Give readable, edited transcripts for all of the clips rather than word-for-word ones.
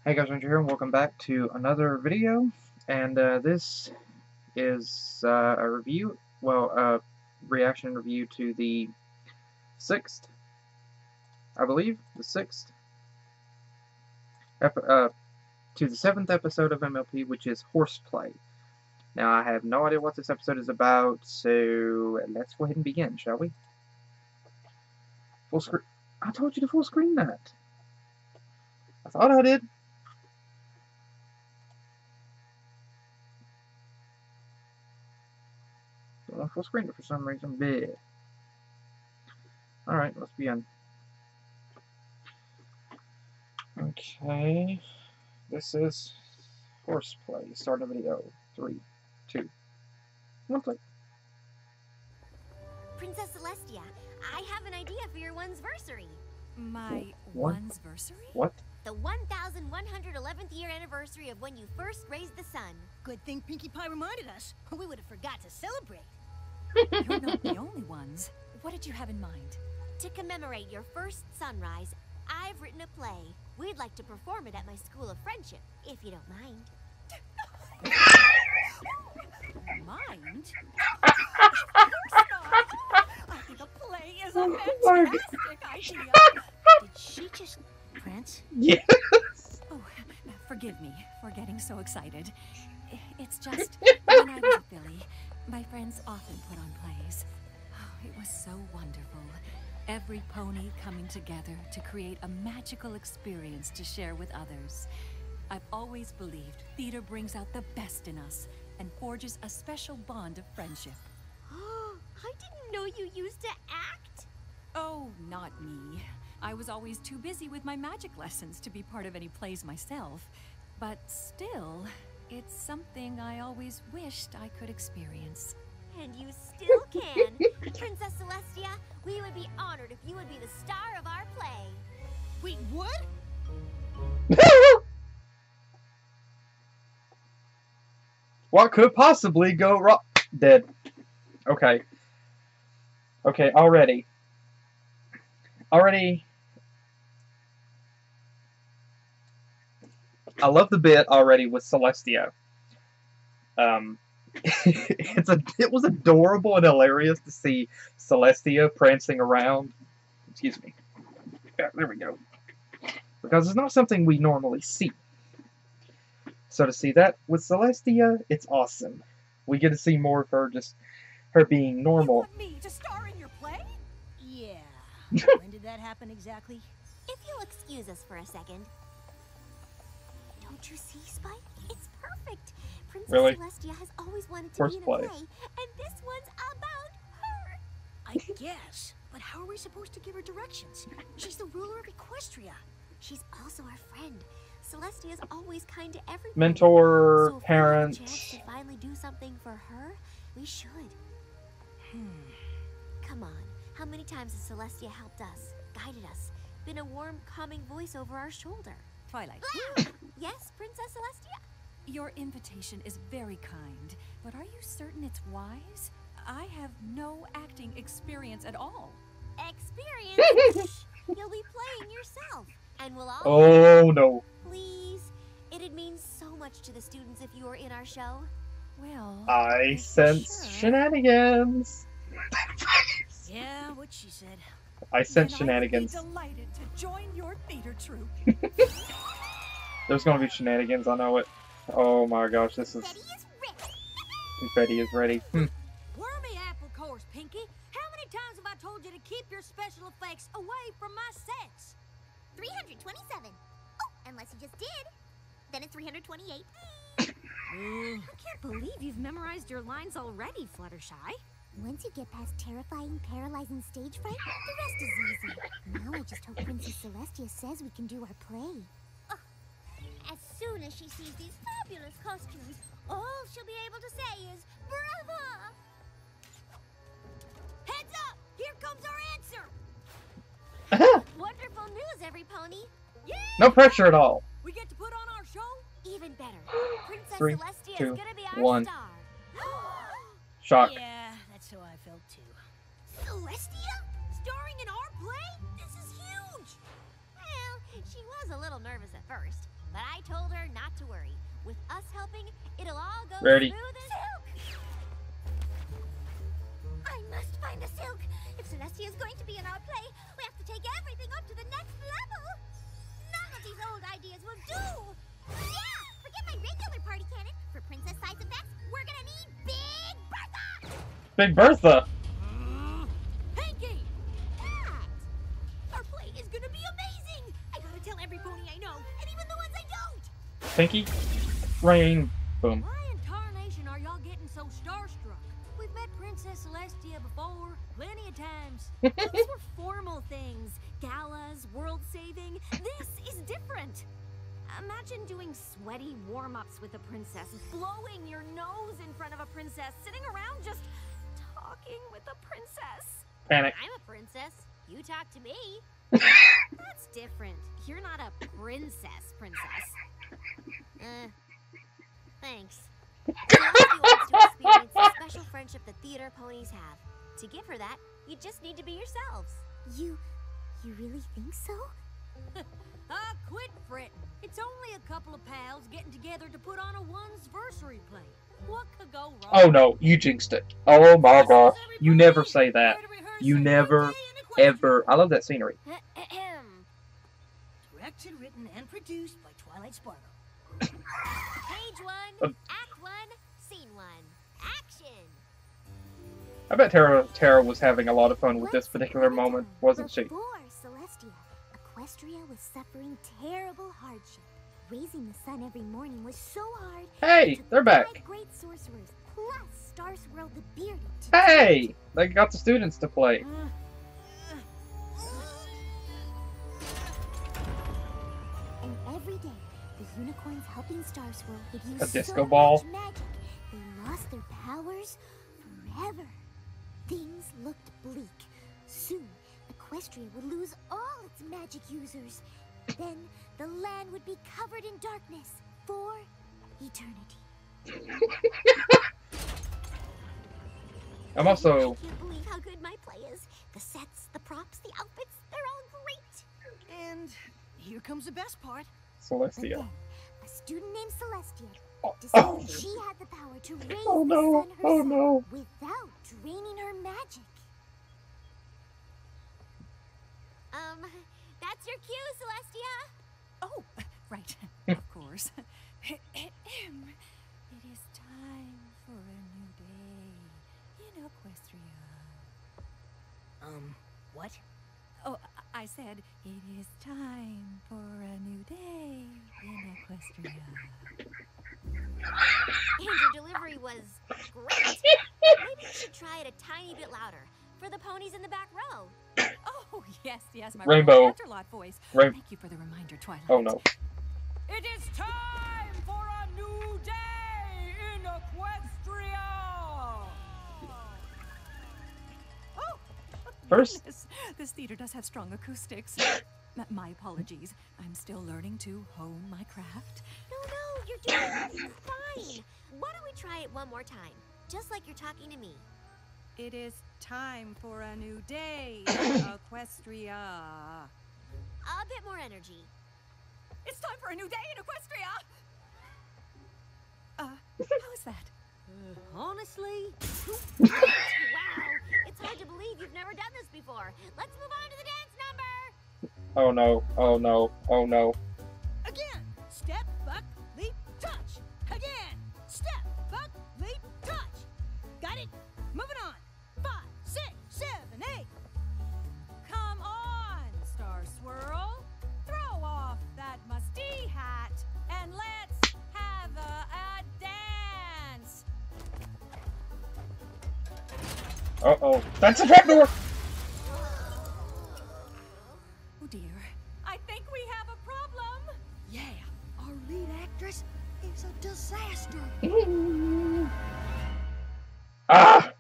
Hey guys, Andrew here, and welcome back to another video. And this is a review, reaction review to the sixth, I believe, to the seventh episode of MLP, which is Horseplay. Now, I have no idea what this episode is about, so let's go ahead and begin, shall we? Full screen. I told you to full screen that. I thought I did. Full screen it for some reason. Bleh. Alright, let's begin. Okay. This is Horseplay. Start the video. 3, 2, 1, play. Princess Celestia, I have an idea for your one'sversary. My What? one'sversary? What? The 1111th year anniversary of when you first raised the sun. Good thing Pinkie Pie reminded us. We would have forgot to celebrate. You're not the only ones. What did you have in mind? To commemorate your first sunrise, I've written a play. We'd like to perform it at my School of Friendship, if you don't mind. Mind? I think a play is a fantastic idea. Did she just prance? Yes! Oh, forgive me for getting so excited. It's just, when I was a filly, my friends often put on plays. Oh, it was so wonderful. Every pony coming together to create a magical experience to share with others. I've always believed theater brings out the best in us and forges a special bond of friendship. I didn't know you used to act. Oh, not me. I was always too busy with my magic lessons to be part of any plays myself. But still, it's something I always wished I could experience. And you still can. Princess Celestia, we would be honored if you would be the star of our play. Wait, what? What could possibly go wrong? Dead. Okay. Okay, already. I love the bit already with Celestia. It was adorable and hilarious to see Celestia prancing around. Excuse me. Yeah, there we go. Because it's not something we normally see. So to see that with Celestia, it's awesome. We get to see more of her, just her being You normal. want me to star in your play? Yeah. When did that happen exactly? If you'll excuse us for a second. Don't you see, Spike? It's perfect. Princess Really? Celestia has always wanted to be in a Horseplay. play, and this one's about her. I guess. But how are we supposed to give her directions? She's the ruler of Equestria. She's also our friend. Celestia is always kind to everyone. Mentor, so if parent. we have a chance to finally do something for her, we should. Come on. How many times has Celestia helped us, guided us, been a warm, calming voice over our shoulder? Twilight. Yes, Princess Celestia? Your invitation is very kind, but are you certain it's wise? I have no acting experience at all. Experience? You'll be playing yourself, and we'll all. Oh no. Please, it'd mean so much to the students if you were in our show. Well, I if sense you're sure, shenanigans. Yeah, what she said. I sense then I would be shenanigans. delighted to join your theater troupe. There's gonna be shenanigans, I know it. Oh my gosh, this is... Betty is ready. Confetti is ready. Wormy apple course, Pinkie. How many times have I told you to keep your special effects away from my sets? 327. Oh, unless you just did. Then it's 328. I can't believe you've memorized your lines already, Fluttershy. Once you get past terrifying, paralyzing stage fright, the rest is easy. Now I just hope Princess Celestia says we can do our play. As soon as she sees these fabulous costumes, all she'll be able to say is, Brava! Heads up! Here comes our answer! Wonderful news, every pony. Yeah! No pressure at all. We get to put on our show? Even better. Princess 3, Celestia 2, is gonna be our 1. star. Shock. Yeah, that's how I felt too. Celestia? Starring in our play? This is huge! Well, she was a little nervous at first. but I told her not to worry. With us helping, it'll all go Ready. smooth as Silk! I must find the Silk. If Celestia is going to be in our play, we have to take everything up to the next level. None of these old ideas will do. Yeah! Forget my regular party cannon. For princess size effects, we're gonna need Big Bertha! Big Bertha. Pinky! That! Our play is gonna be amazing! I gotta tell every pony I know, and even the ones I don't! Pinky. Rain. Boom. Why in tarnation are y'all getting so starstruck? We've met Princess Celestia before, plenty of times. Those were formal things. Galas, world saving. This is different. Imagine doing sweaty warm-ups with a princess, blowing your nose in front of a princess, sitting around just talking with a princess. Panic. I'm a princess. You talk to me. That's different. You're not a princess. Thanks. Celestia wants to experience the special friendship that theater ponies have. To give her that, you just need to be yourselves. You really think so? Quit fretting. It's only a couple of pals getting together to put on a one's-versary play. What could go wrong? Oh no, you jinxed it. Oh my god. You never say that. You never, ever. I love that scenery. Directed, written, and produced by Twilight Sparkle. Page 1, Act 1, Scene 1. Action! I bet Tara was having a lot of fun with this particular moment, wasn't she? Before Celestia, Equestria was suffering terrible hardship. Raising the sun every morning was so hard. Hey, it took they're back. 5 great sorcerers, plus Star Swirl the Bearded. Hey! They got the students to play. And every day, the unicorns helping Star Swirl had A used disco so ball. much magic, they lost their powers forever. Things looked bleak. Soon, Equestria would lose all its magic users. Then, the land would be covered in darkness for eternity. I'm also... I can't believe how good my play is. The sets, the props, the outfits, they're all great. And here comes the best part. But Celestia. then, a student named Celestia Oh, decided she had the power to raise Oh, no. the sun herself Oh, no. without draining her magic. That's your cue, Celestia. Oh, right. Of course. It is time for a new day in Equestria. What? Oh, I said it is time for a new day in Equestria. And your delivery was great. Maybe you should try it a tiny bit louder for the ponies in the back row. Oh, yes, my Rainbow. Canterlot voice. Rain- Thank you for the reminder, Twilight. Oh no. It is time for a new day in Equestria! Oh, First- this theater does have strong acoustics. My apologies. I'm still learning to hone my craft. No, you're doing fine. Why don't we try it one more time? Just like you're talking to me. It is time for a new day in Equestria. A bit more energy. It's time for a new day in Equestria! How is that? Honestly? Wow, it's hard to believe you've never done this before. Let's move on to the dance number. Oh no. Oh no. Oh no. Again! Step, buck, leap, touch! Again! Step, buck, leap, touch! Got it? Moving on! 5, 6, 7, 8! Come on, Star Swirl. Throw off that musty hat and let's have a dance. Uh-oh. That's a trapdoor! Oh dear. I think we have a problem. Yeah, our lead actress is a disaster! Ah!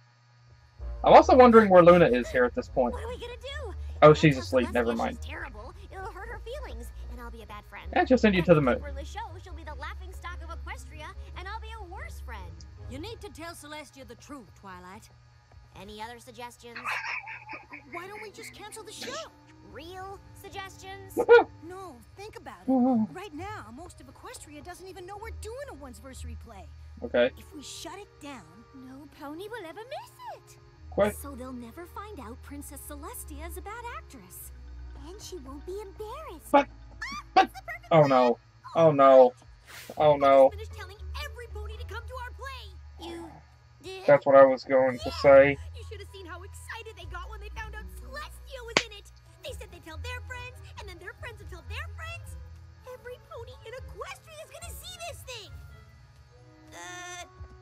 I'm also wondering where Luna is here at this point. What are we gonna do? Oh, she's Tell asleep. Celestia Never mind. She's terrible. It'll hurt her feelings, and I'll be a bad friend. Yeah, she'll send you to the moon. For the show, she'll be the laughing stock of Equestria, and I'll be a worse friend. You need to tell Celestia the truth, Twilight. Any other suggestions? Why don't we just cancel the show? Real suggestions? No, think about it. Right now, most of Equestria doesn't even know we're doing a once-versary play. Okay. If we shut it down, No pony will ever miss it. What? So they'll never find out Princess Celestia is a bad actress. And she won't be embarrassed. But. Oh no. Oh no. Oh no. Finish telling every pony to come to our play. You did? That's what I was going to say. You should have seen how excited they got when they found out Celestia was in it. They said they'd tell their friends, and then their friends would tell their friends. Every pony in Equestria is gonna see this thing.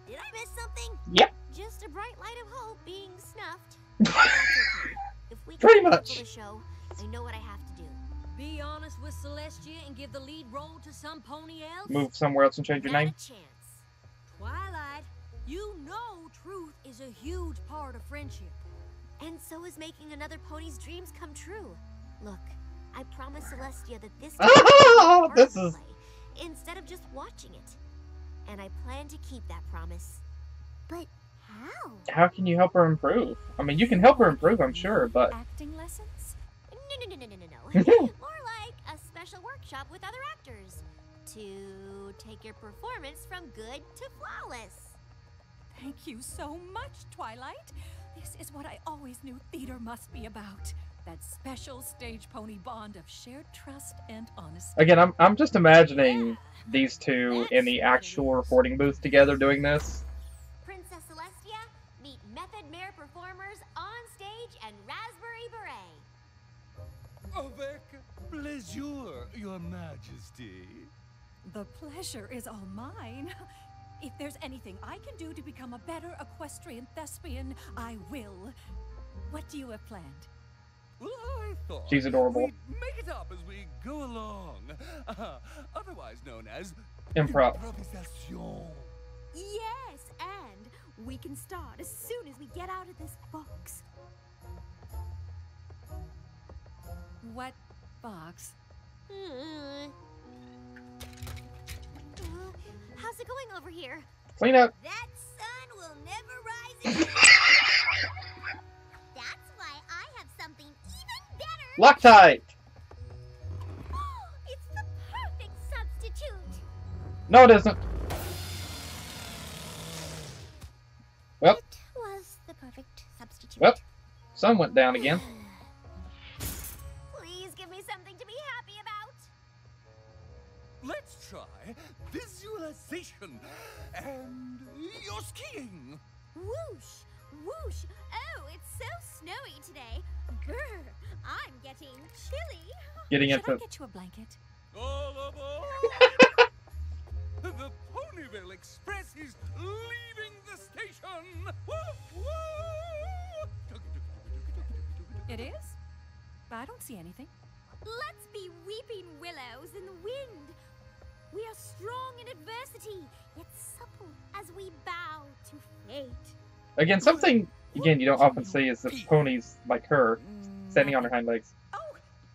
Did I miss something? Yep. Just a bright light of hope being snuffed. That's okay. If we Pretty can much. cancel the show, I know what I have to do. Be honest with Celestia and give the lead role to some pony else? Move somewhere else and change your Not name. a chance. Twilight, you know truth is a huge part of friendship. And so is making another pony's dreams come true. Look, I promise Celestia that this Oh, this is. play, instead of just watching it. And I plan to keep that promise. But how? How can you help her improve? I mean, you can help her improve, I'm sure, but. Acting lessons? No. More like a special workshop with other actors. To take your performance from good to flawless. Thank you so much, Twilight. This is what I always knew theater must be about. That special stage pony bond of shared trust and honesty. Again, I'm just imagining these two in the actual recording booth together doing this. Princess Celestia, meet Method Mare performers on stage and Raspberry Beret. Avec plaisir, Your Majesty. The pleasure is all mine. If there's anything I can do to become a better equestrian thespian, I will. What do you have planned? Well, I thought She's adorable. we'd make it up as we go along. Otherwise known as Improv. improvisation. Yes, and we can start as soon as we get out of this box. What box? How's it going over here? Clean up. That sun will never rise again. That's why I have something even better. Loctite. It's the perfect substitute. No, it isn't. Well, It was the perfect substitute. well, sun went down again. Please give me something to be happy about. Let's try visualization and your skiing. Whoosh, whoosh. Oh, it's so snowy today. Brr, I'm getting chilly. Getting Should I into. get you a blanket? All aboard! The Ponyville Express is leaving the station. Woo, woo! It is? I don't see anything. Let's be weeping willows in the wind. We are strong in adversity, yet supple as we bow to fate. Again, something you don't often see is the ponies like her standing on her hind legs. Oh,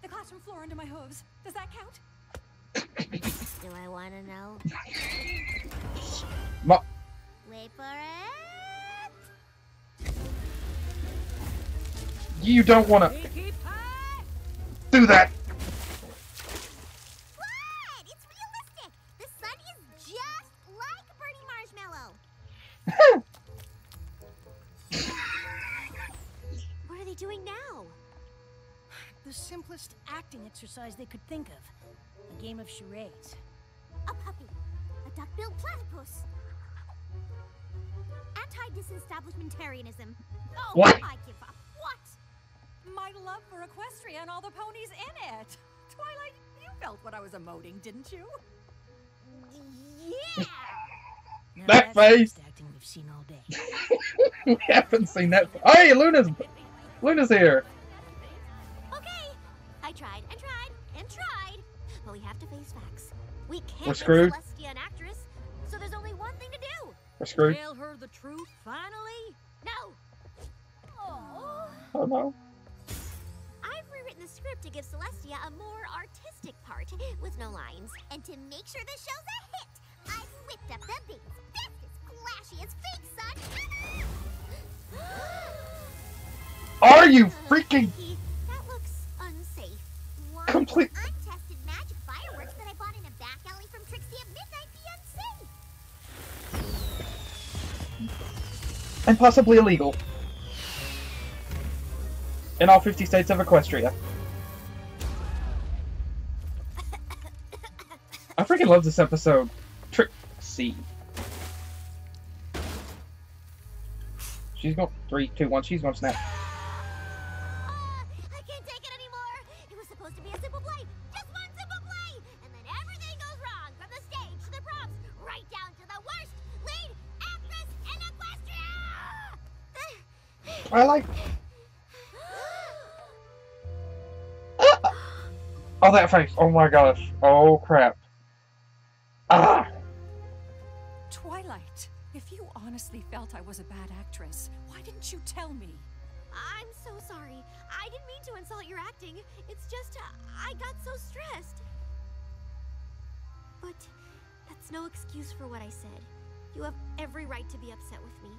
the classroom floor under my hooves. Does that count? Do I want to know? Ma- Wait for it. You don't want to Pinkie Pie! do that. What? It's realistic. The sun is just like Bernie Marshmallow. What are they doing now? the simplest acting exercise they could think of. A game of charades. A puppy. A duck-billed platypus. Anti-disestablishmentarianism. Oh, What? I give up. What? My love for Equestria and all the ponies in it. Twilight, you felt what I was emoting, didn't you? Yeah! Now That that's the face. best acting we've seen all day. We haven't seen that. Hey, Luna's here. Okay, I tried and tried and tried, but we have to face facts. We can't We're make screwed. Celestia an actress, so there's only one thing to do. We're screwed. Tell her the truth, finally? No. Oh. Oh no. I've rewritten the script to give Celestia a more artistic part with no lines. And to make sure the show's a hit, I've whipped up the biggest, bestest, flashiest fake sun. Are you freaking That looks unsafe. Why complete? would untested magic fireworks that I bought in a back alley from Trixie at midnight be unsafe? And possibly illegal. In all 50 states of Equestria. I freaking love this episode. Trixie. She's going 3, 2, 1. She's going to snap. I can't take it anymore. It was supposed to be a simple play. Just one simple play. And then everything goes wrong. From the stage to the props. Right down to the worst lead actress in Equestria. I like. Oh, that face. Oh my gosh. Oh crap. Ah. Twilight, if you honestly felt I was a bad actress, why didn't you tell me? I'm so sorry. I didn't mean to insult your acting. It's just I got so stressed. But that's no excuse for what I said. You have every right to be upset with me.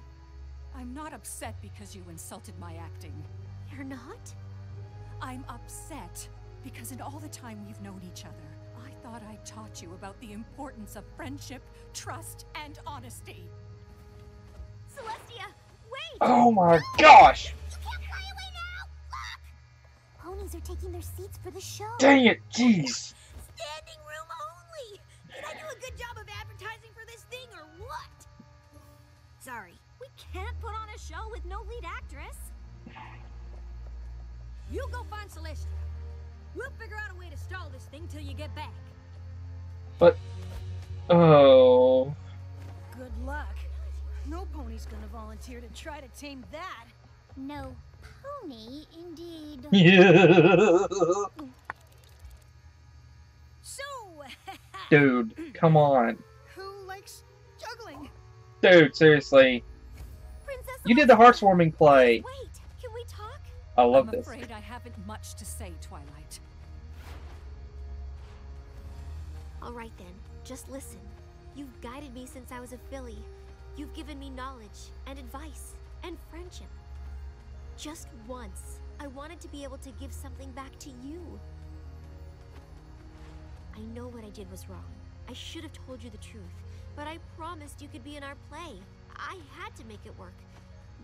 I'm not upset because you insulted my acting. You're not? I'm upset because in all the time we've known each other, I thought I taught you about the importance of friendship, trust, and honesty. Celestia, wait! Oh my gosh. You can't fly away now. Look! Ponies are taking their seats for the show. Dang it. Jeez. Standing room only! Did I do a good job of advertising for this thing or what? Sorry. We can't put on a show with no lead actress. You go find Celestia. We'll figure out a way to stall this thing till you get back. But. Oh. Good luck. No pony's gonna volunteer to try to tame that. No pony, indeed. Yeah. So, Dude, come on. who likes juggling? Dude, seriously. Princess You did the heartwarming play. Wait, can we talk? I love I'm this. afraid I haven't much to say, Twilight. All right then, just listen. You've guided me since I was a filly. You've given me knowledge and advice and friendship. Just once, I wanted to be able to give something back to you. I know what I did was wrong. I should have told you the truth, but I promised you could be in our play. I had to make it work.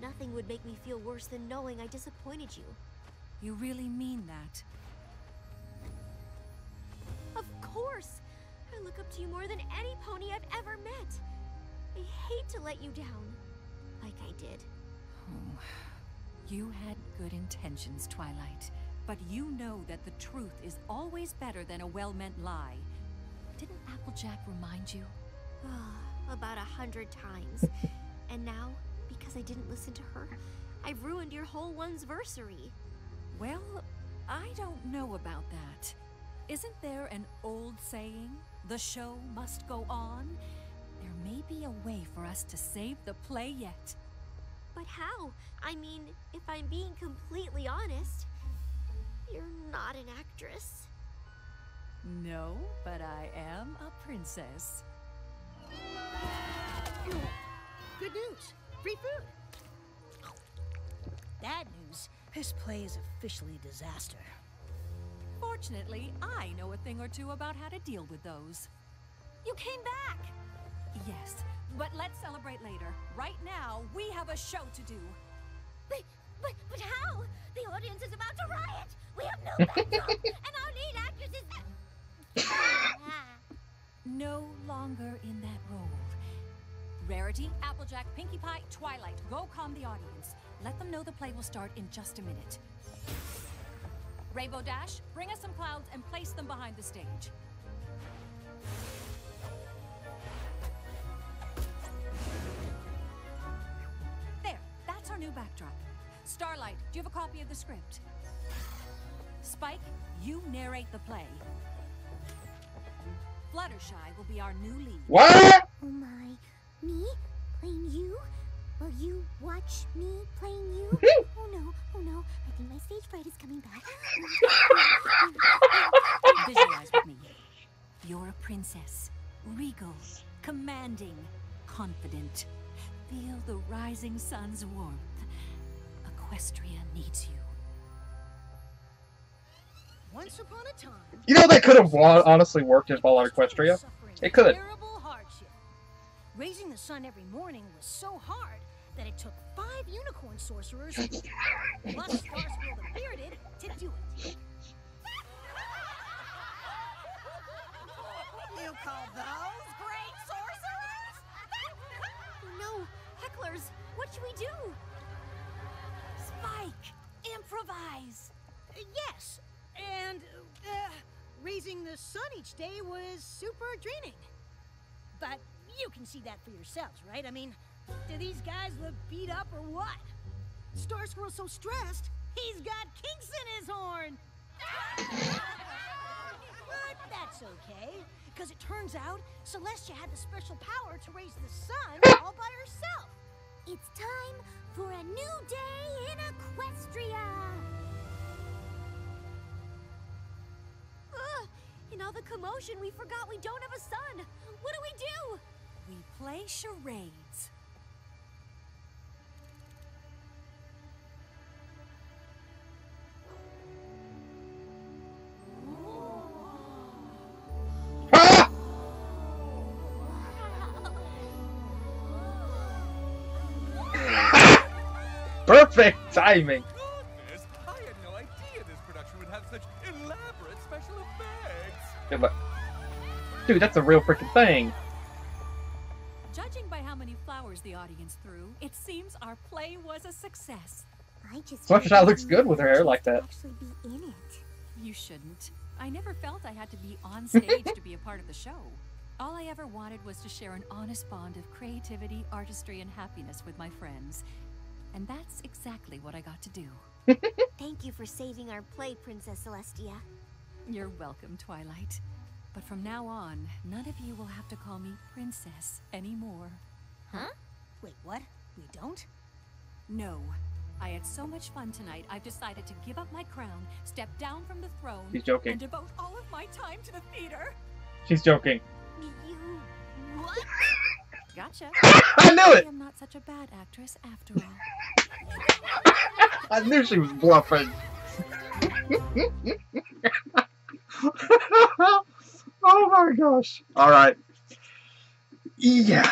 Nothing would make me feel worse than knowing I disappointed you. You really mean that? Of course! I look up to you more than any pony I've ever met. I hate to let you down, like I did. Oh, you had good intentions, Twilight. But you know that the truth is always better than a well-meant lie. Didn't Applejack remind you? About 100 times. And now, because I didn't listen to her, I've ruined your whole one's-versary. Well, I don't know about that. Isn't there an old saying, the show must go on? There may be a way for us to save the play yet. But how? I mean, if I'm being completely honest, you're not an actress. No, but I am a princess. Good news. Free food. Bad news. This play is officially a disaster. Fortunately, I know a thing or two about how to deal with those. You came back! Yes, but let's celebrate later. Right now, we have a show to do. But how? The audience is about to riot. We have no backdrop, and our lead actress is... No longer in that role. Rarity, Applejack, Pinkie Pie, Twilight, go calm the audience. Let them know the play will start in just a minute. Rainbow Dash, bring us some clouds and place them behind the stage. There, that's our new backdrop. Starlight, do you have a copy of the script? Spike, you narrate the play. Fluttershy will be our new lead. What? Oh my. Me? Playing you? Will you watch me playing you? Oh no. I think my stage fright is coming back. Visualize with me. You're a princess. Regal. Commanding. Confident. Feel the rising sun's warmth. Equestria needs you. Once upon a time, You know, that could have honestly worked in Fallout Equestria. It could. terrible hardship. Raising the sun every morning was so hard that it took 5 unicorn sorcerers plus Starscroll the Bearded to do it. You call those great sorcerers? No, hecklers, what should we do? Spike, improvise. Yes, and raising the sun each day was super draining. But you can see that for yourselves, right? I mean, do these guys look beat up or what? Starscroll's so stressed, he's got kinks in his horn. But that's okay, because it turns out Celestia had the special power to raise the sun all by herself. It's time for a new day in Equestria! In all the commotion, we forgot we don't have a sun. What do? We play charades. Ah! Perfect timing. Goodness, I had no idea this production would have such elaborate special effects. Good luck. Dude, that's a real freaking thing. Judging by how many flowers the audience threw, it seems our play was a success. I just Fluttershy looks good with her hair like that. actually be in it. You shouldn't. I never felt I had to be on stage to be a part of the show. All I ever wanted was to share an honest bond of creativity, artistry, and happiness with my friends. And that's exactly what I got to do. Thank you for saving our play, Princess Celestia. You're welcome, Twilight. But from now on, none of you will have to call me Princess anymore. Huh? Wait, what? We don't? No. I had so much fun tonight, I've decided to give up my crown, step down from the throne, She's joking. and devote all of my time to the theater. She's joking. You... what? Gotcha. I knew I it! am not such a bad actress after all. I knew she was bluffing. Oh my gosh. Alright. Yeah.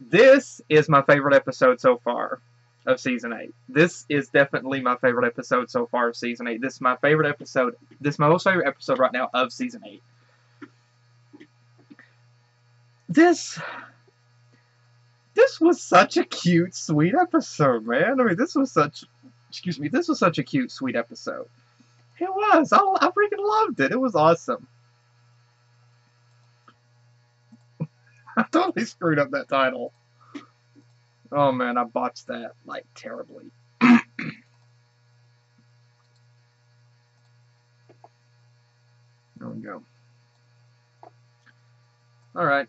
This is my favorite episode so far of Season 8. This is definitely my favorite episode so far of Season 8. This is my favorite episode. This is my most favorite episode right now of Season 8. This was such a cute, sweet episode, man. I mean, this was such a cute, sweet episode. It was. I freaking loved it. It was awesome. I totally screwed up that title. Oh man, I botched that, like, terribly. There we go. Alright.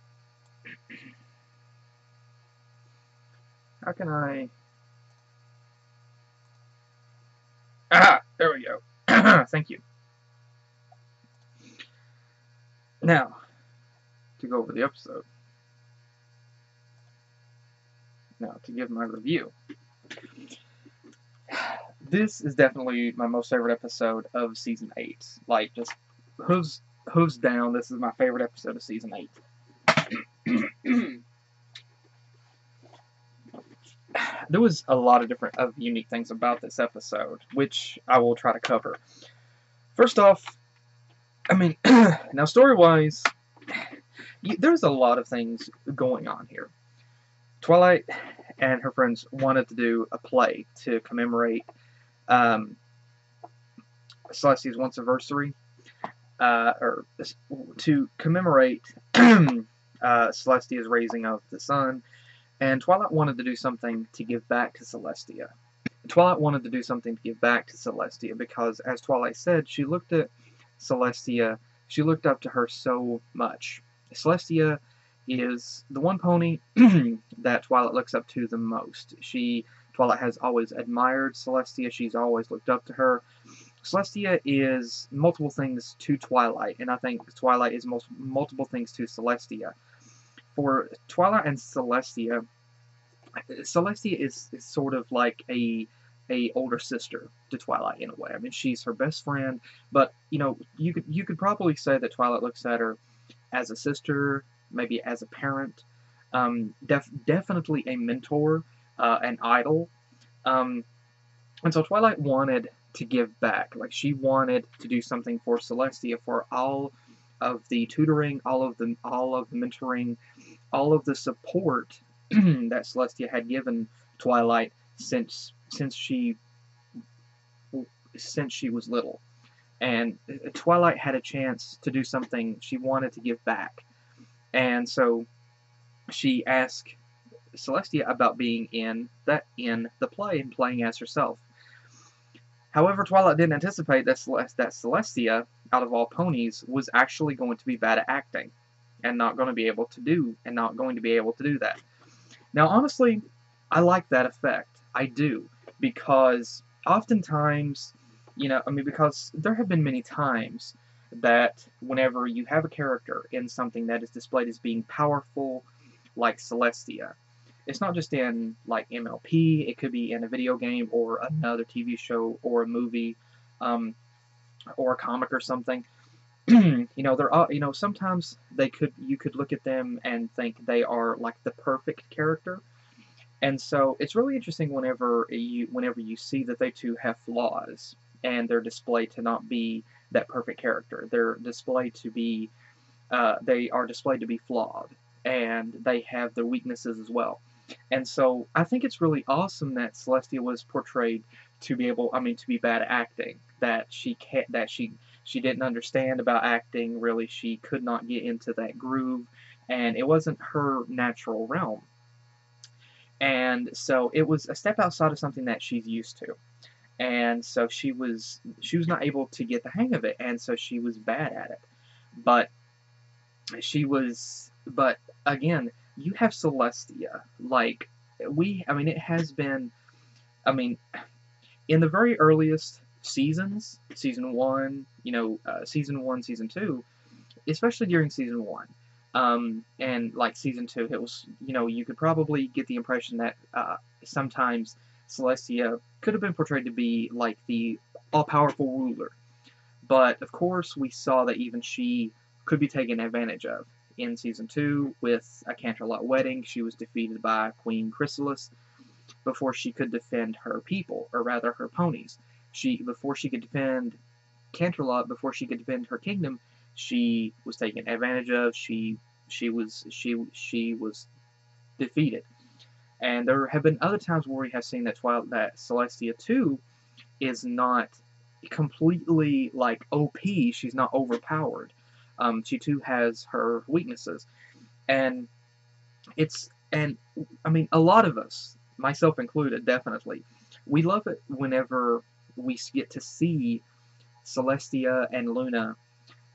How can I... Ah! There we go. Thank you. Now, to go over the episode. Now, to give my review. This is definitely my most favorite episode of Season 8. Like, just hooves down, this is my favorite episode of Season 8. There was a lot of different unique things about this episode, which I will try to cover. First off, I mean, now story-wise, there's a lot of things going on here. Twilight and her friends wanted to do a play to commemorate Celestia's once anniversary, or to commemorate Celestia's raising of the sun, and Twilight wanted to do something to give back to Celestia. Twilight wanted to do something to give back to Celestia because, as Twilight said, she looked at Celestia, she looked up to her so much. Celestia is the one pony that Twilight looks up to the most. Twilight has always admired Celestia, she's always looked up to her. Celestia is multiple things to Twilight, and I think Twilight is multiple things to Celestia. For Twilight and Celestia, Celestia is sort of like a a older sister to Twilight in a way. I mean, she's her best friend, but you know, you could probably say that Twilight looks at her as a sister, maybe as a parent, definitely a mentor, an idol, and so Twilight wanted to give back. Like, she wanted to do something for Celestia, for all of the tutoring, all of the mentoring, all of the support that Celestia had given Twilight since she was little. And Twilight had a chance to do something. She wanted to give back. And so she asked Celestia about being in the play and playing as herself. However, Twilight didn't anticipate that Celestia, out of all ponies, was actually going to be bad at acting and not going to be able to do that. Now, honestly, I like that effect. I do, because oftentimes, you know, I mean, because there have been many times that whenever you have a character in something that is displayed as being powerful, like Celestia, it's not just in, like, MLP, it could be in a video game or another TV show or a movie, or a comic or something. You know, sometimes you could look at them and think they are like the perfect character. And so it's really interesting whenever you see that they too have flaws, and they're displayed to not be that perfect character. They are displayed to be flawed, and they have their weaknesses as well. And so I think it's really awesome that Celestia was portrayed to be bad at acting. That she didn't understand about acting, really. She could not get into that groove, and it wasn't her natural realm. And so it was a step outside of something that she's used to. And so she was not able to get the hang of it, and so she was bad at it. But again, you have Celestia. Like, it has been, in the very earliest seasons, season 1, season 2, especially during season 1, and like season 2, it was, you could probably get the impression that sometimes Celestia could have been portrayed to be like the all-powerful ruler. But of course, we saw that even she could be taken advantage of. In season 2, with a Canterlot wedding, she was defeated by Queen Chrysalis before she could defend her people, or rather her ponies. Before she could defend Canterlot, before she could defend her kingdom, she was taken advantage of. She was defeated. And there have been other times where we have seen that Celestia too is not completely like OP. She's not overpowered. She too has her weaknesses, and a lot of us, myself included, definitely, we love it whenever we get to see Celestia and Luna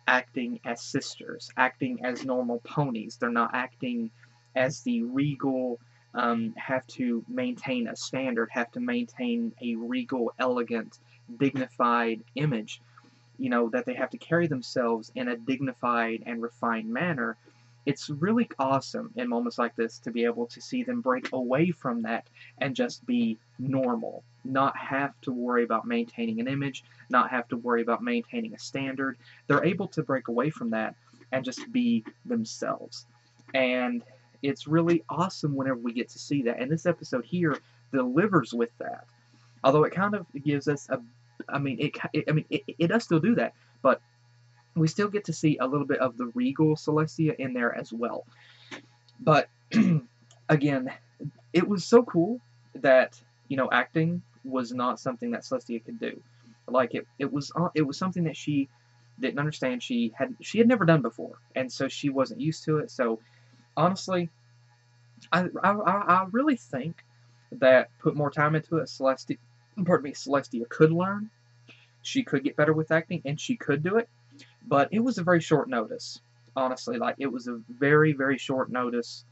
acting as sisters, acting as normal ponies. They're not acting as the regal, have to maintain a standard, have to maintain a regal, elegant, dignified image. That they have to carry themselves in a dignified and refined manner. It's really awesome in moments like this to be able to see them break away from that and just be normal. Not have to worry about maintaining an image, not have to worry about maintaining a standard. They're able to break away from that and just be themselves. And it's really awesome whenever we get to see that. And this episode here delivers with that. Although it kind of gives us it does still do that, but we still get to see a little bit of the regal Celestia in there as well. But again, it was so cool that acting was not something that Celestia could do. Like it was something that she didn't understand. She had never done before, and so she wasn't used to it. So honestly, I really think that put more time into it, Celestia could learn. She could get better with acting, and she could do it. But it was a very short notice, honestly. Like, it was a very, very short notice,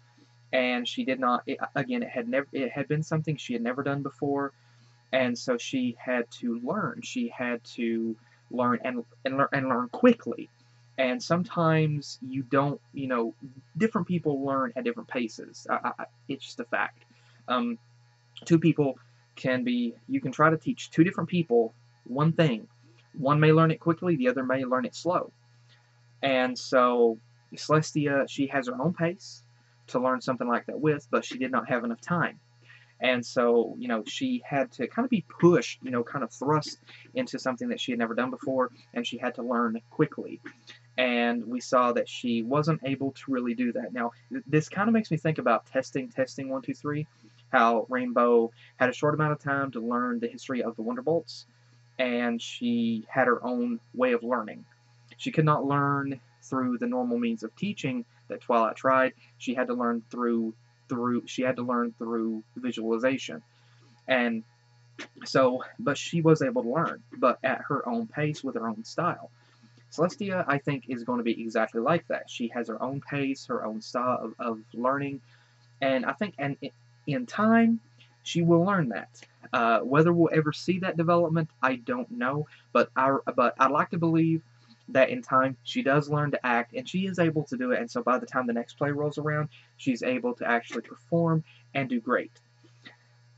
and she did not. It had been something she had never done before, and so she had to learn. She had to learn and learn quickly. And sometimes you don't. Different people learn at different paces. It's just a fact. Two people you can try to teach two different people one thing. One may learn it quickly, the other may learn it slow. And so Celestia, she has her own pace to learn something like that with, but she did not have enough time. And so, she had to kind of be pushed, kind of thrust into something that she had never done before, and she had to learn quickly. And we saw that she wasn't able to really do that. Now, this kind of makes me think about testing 1, 2, 3, how Rainbow had a short amount of time to learn the history of the Wonderbolts, and she had her own way of learning. She could not learn through the normal means of teaching that Twilight tried. She had to learn through visualization. And so, but she was able to learn, but at her own pace with her own style. Celestia, I think, is going to be exactly like that. She has her own pace, her own style of learning, and I think, and in time, she will learn that. Whether we'll ever see that development, I don't know, but I'd like to believe that in time she does learn to act, and she is able to do it, and so by the time the next play rolls around, she's able to actually perform and do great.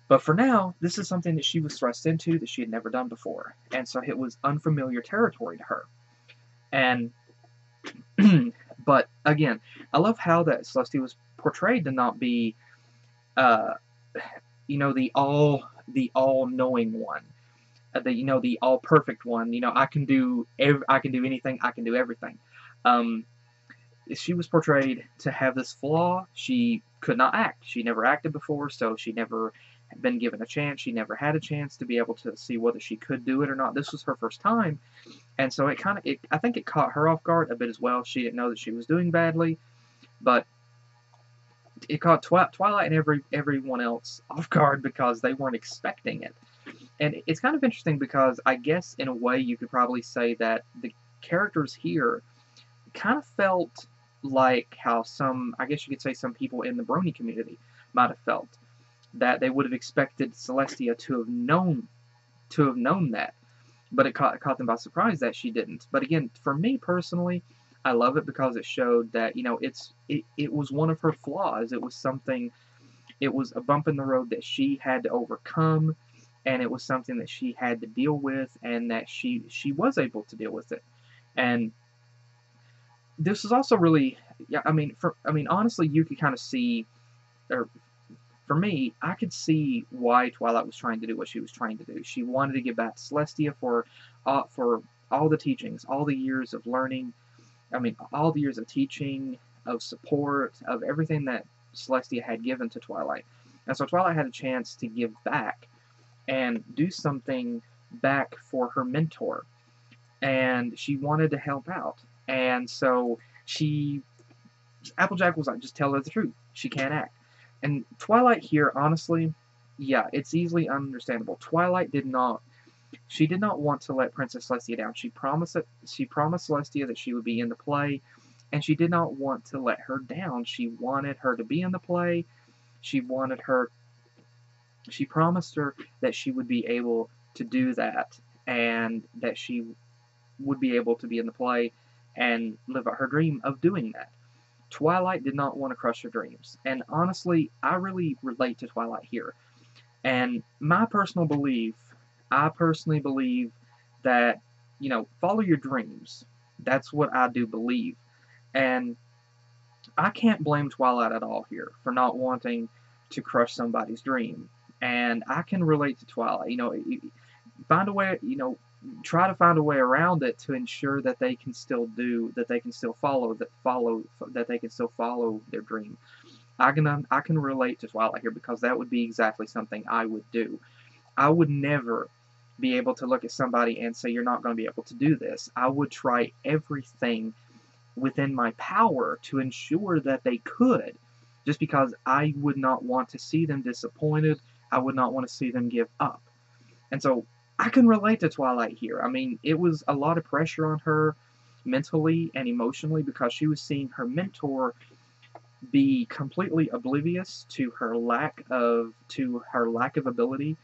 But for now, this is something that she was thrust into that she had never done before, and so it was unfamiliar territory to her. And but again, I love how that Celestia was portrayed to not be the all-knowing one, the all-perfect one. I can do anything, I can do everything. She was portrayed to have this flaw. She could not act. She never acted before, so she never had been given a chance. She never had a chance to be able to see whether she could do it or not. This was her first time, and so I think it caught her off guard a bit as well. She didn't know that she was doing badly, but it caught Twilight and everyone else off guard because they weren't expecting it. And it's kind of interesting because I guess in a way you could probably say that the characters here kind of felt like how I guess you could say some people in the Brony community might have felt, that they would have expected Celestia to have known that, but it caught them by surprise that she didn't. But again, for me personally, I love it because it showed that it was one of her flaws. It was a bump in the road that she had to overcome, and it was something that she had to deal with, and that she was able to deal with it. And this is also really, honestly, you could kind of see, or for me, I could see why Twilight was trying to do what she was trying to do. She wanted to give back to Celestia for all the teachings, all the years of learning, all the years of teaching, of support, of everything that Celestia had given to Twilight. And so Twilight had a chance to give back and do something back for her mentor. And she wanted to help out. And so Applejack was like, just tell her the truth. She can't act. And Twilight here, honestly, yeah, it's easily understandable. Twilight did not want to let Princess Celestia down. She promised Celestia that she would be in the play, and she did not want to let her down. She wanted her to be in the play. She promised her that she would be able to do that, and that she would be able to be in the play and live out her dream of doing that. Twilight did not want to crush her dreams. And honestly, I really relate to Twilight here. And I personally believe that, follow your dreams. That's what I do believe. And I can't blame Twilight at all here for not wanting to crush somebody's dream. And I can relate to Twilight. Find a way, try to find a way around it to ensure that they can still follow their dream. I can relate to Twilight here because that would be exactly something I would do. I would never be able to look at somebody and say, you're not going to be able to do this. I would try everything within my power to ensure that they could, just because I would not want to see them disappointed. I would not want to see them give up. And so I can relate to Twilight here. It was a lot of pressure on her mentally and emotionally because she was seeing her mentor be completely oblivious to her lack of ability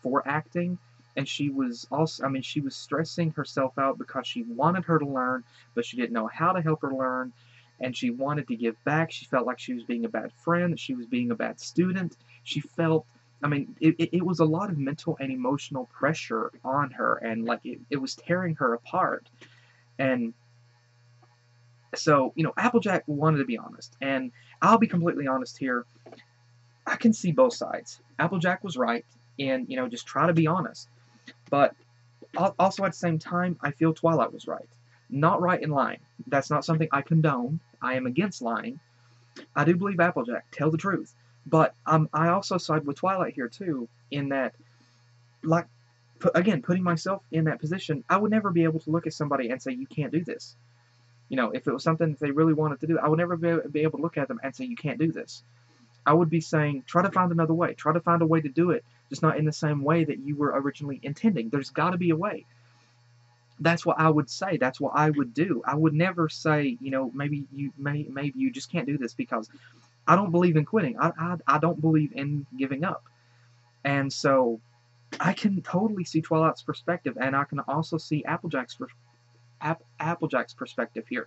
for acting, and she was also, she was stressing herself out because she wanted her to learn, but she didn't know how to help her learn, and she wanted to give back. She felt like she was being a bad friend, that she was being a bad student. She felt, I mean, it was a lot of mental and emotional pressure on her, and like it was tearing her apart. And so, Applejack wanted to be honest, and I'll be completely honest here. I can see both sides. Applejack was right, and just try to be honest. But also at the same time, I feel Twilight was right. Not right in lying. That's not something I condone. I am against lying. I do believe Applejack. Tell the truth. But I also side with Twilight here too, in that, like, again, putting myself in that position, I would never be able to look at somebody and say, you can't do this. If it was something that they really wanted to do, I would never be able to look at them and say, you can't do this. I would be saying, try to find another way. Try to find a way to do it, just not in the same way that you were originally intending. There's got to be a way. That's what I would say. That's what I would do. I would never say, maybe you just can't do this, because I don't believe in quitting. I don't believe in giving up. And so I can totally see Twilight's perspective, and I can also see Applejack's perspective here.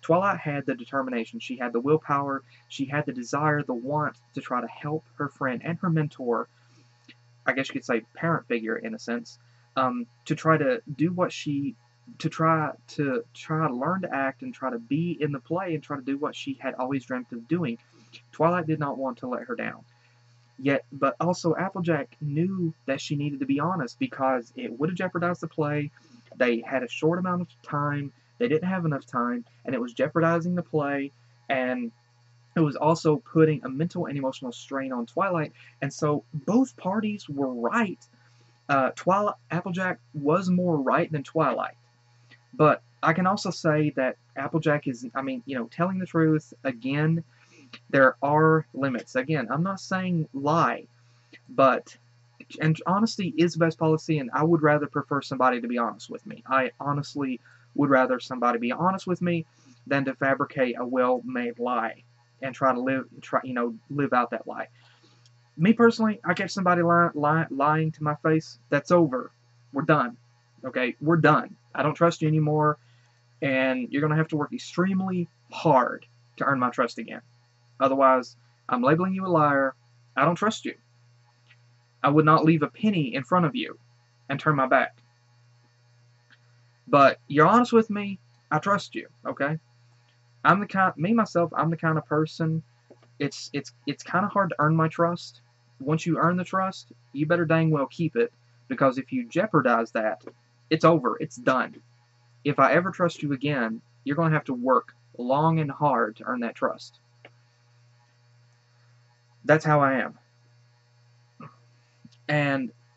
Twilight had the determination, she had the willpower, she had the desire, the want to try to help her friend and her mentor, I guess you could say parent figure in a sense, to try to do what to try to learn to act and try to be in the play and try to do what she had always dreamt of doing. Twilight did not want to let her down. But also Applejack knew that she needed to be honest, because it would have jeopardized the play. They had a short amount of time, they didn't have enough time, and it was jeopardizing the play, and it was also putting a mental and emotional strain on Twilight, and so both parties were right. Applejack was more right than Twilight. But I can also say that Applejack is, telling the truth. Again, there are limits. Again, I'm not saying lie, and honesty is the best policy, and I would rather prefer somebody to be honest with me. I honestly would rather somebody be honest with me than to fabricate a well-made lie and try to live out that lie. Me personally, I catch somebody lying to my face, that's over. We're done. Okay, we're done. I don't trust you anymore, and you're going to have to work extremely hard to earn my trust again. Otherwise, I'm labeling you a liar. I don't trust you. I would not leave a penny in front of you and turn my back. But you're honest with me, I trust you, okay? I'm the kind of person, it's kind of hard to earn my trust. Once you earn the trust, you better dang well keep it, because if you jeopardize that, it's over, it's done. If I ever trust you again, you're going to have to work long and hard to earn that trust. That's how I am.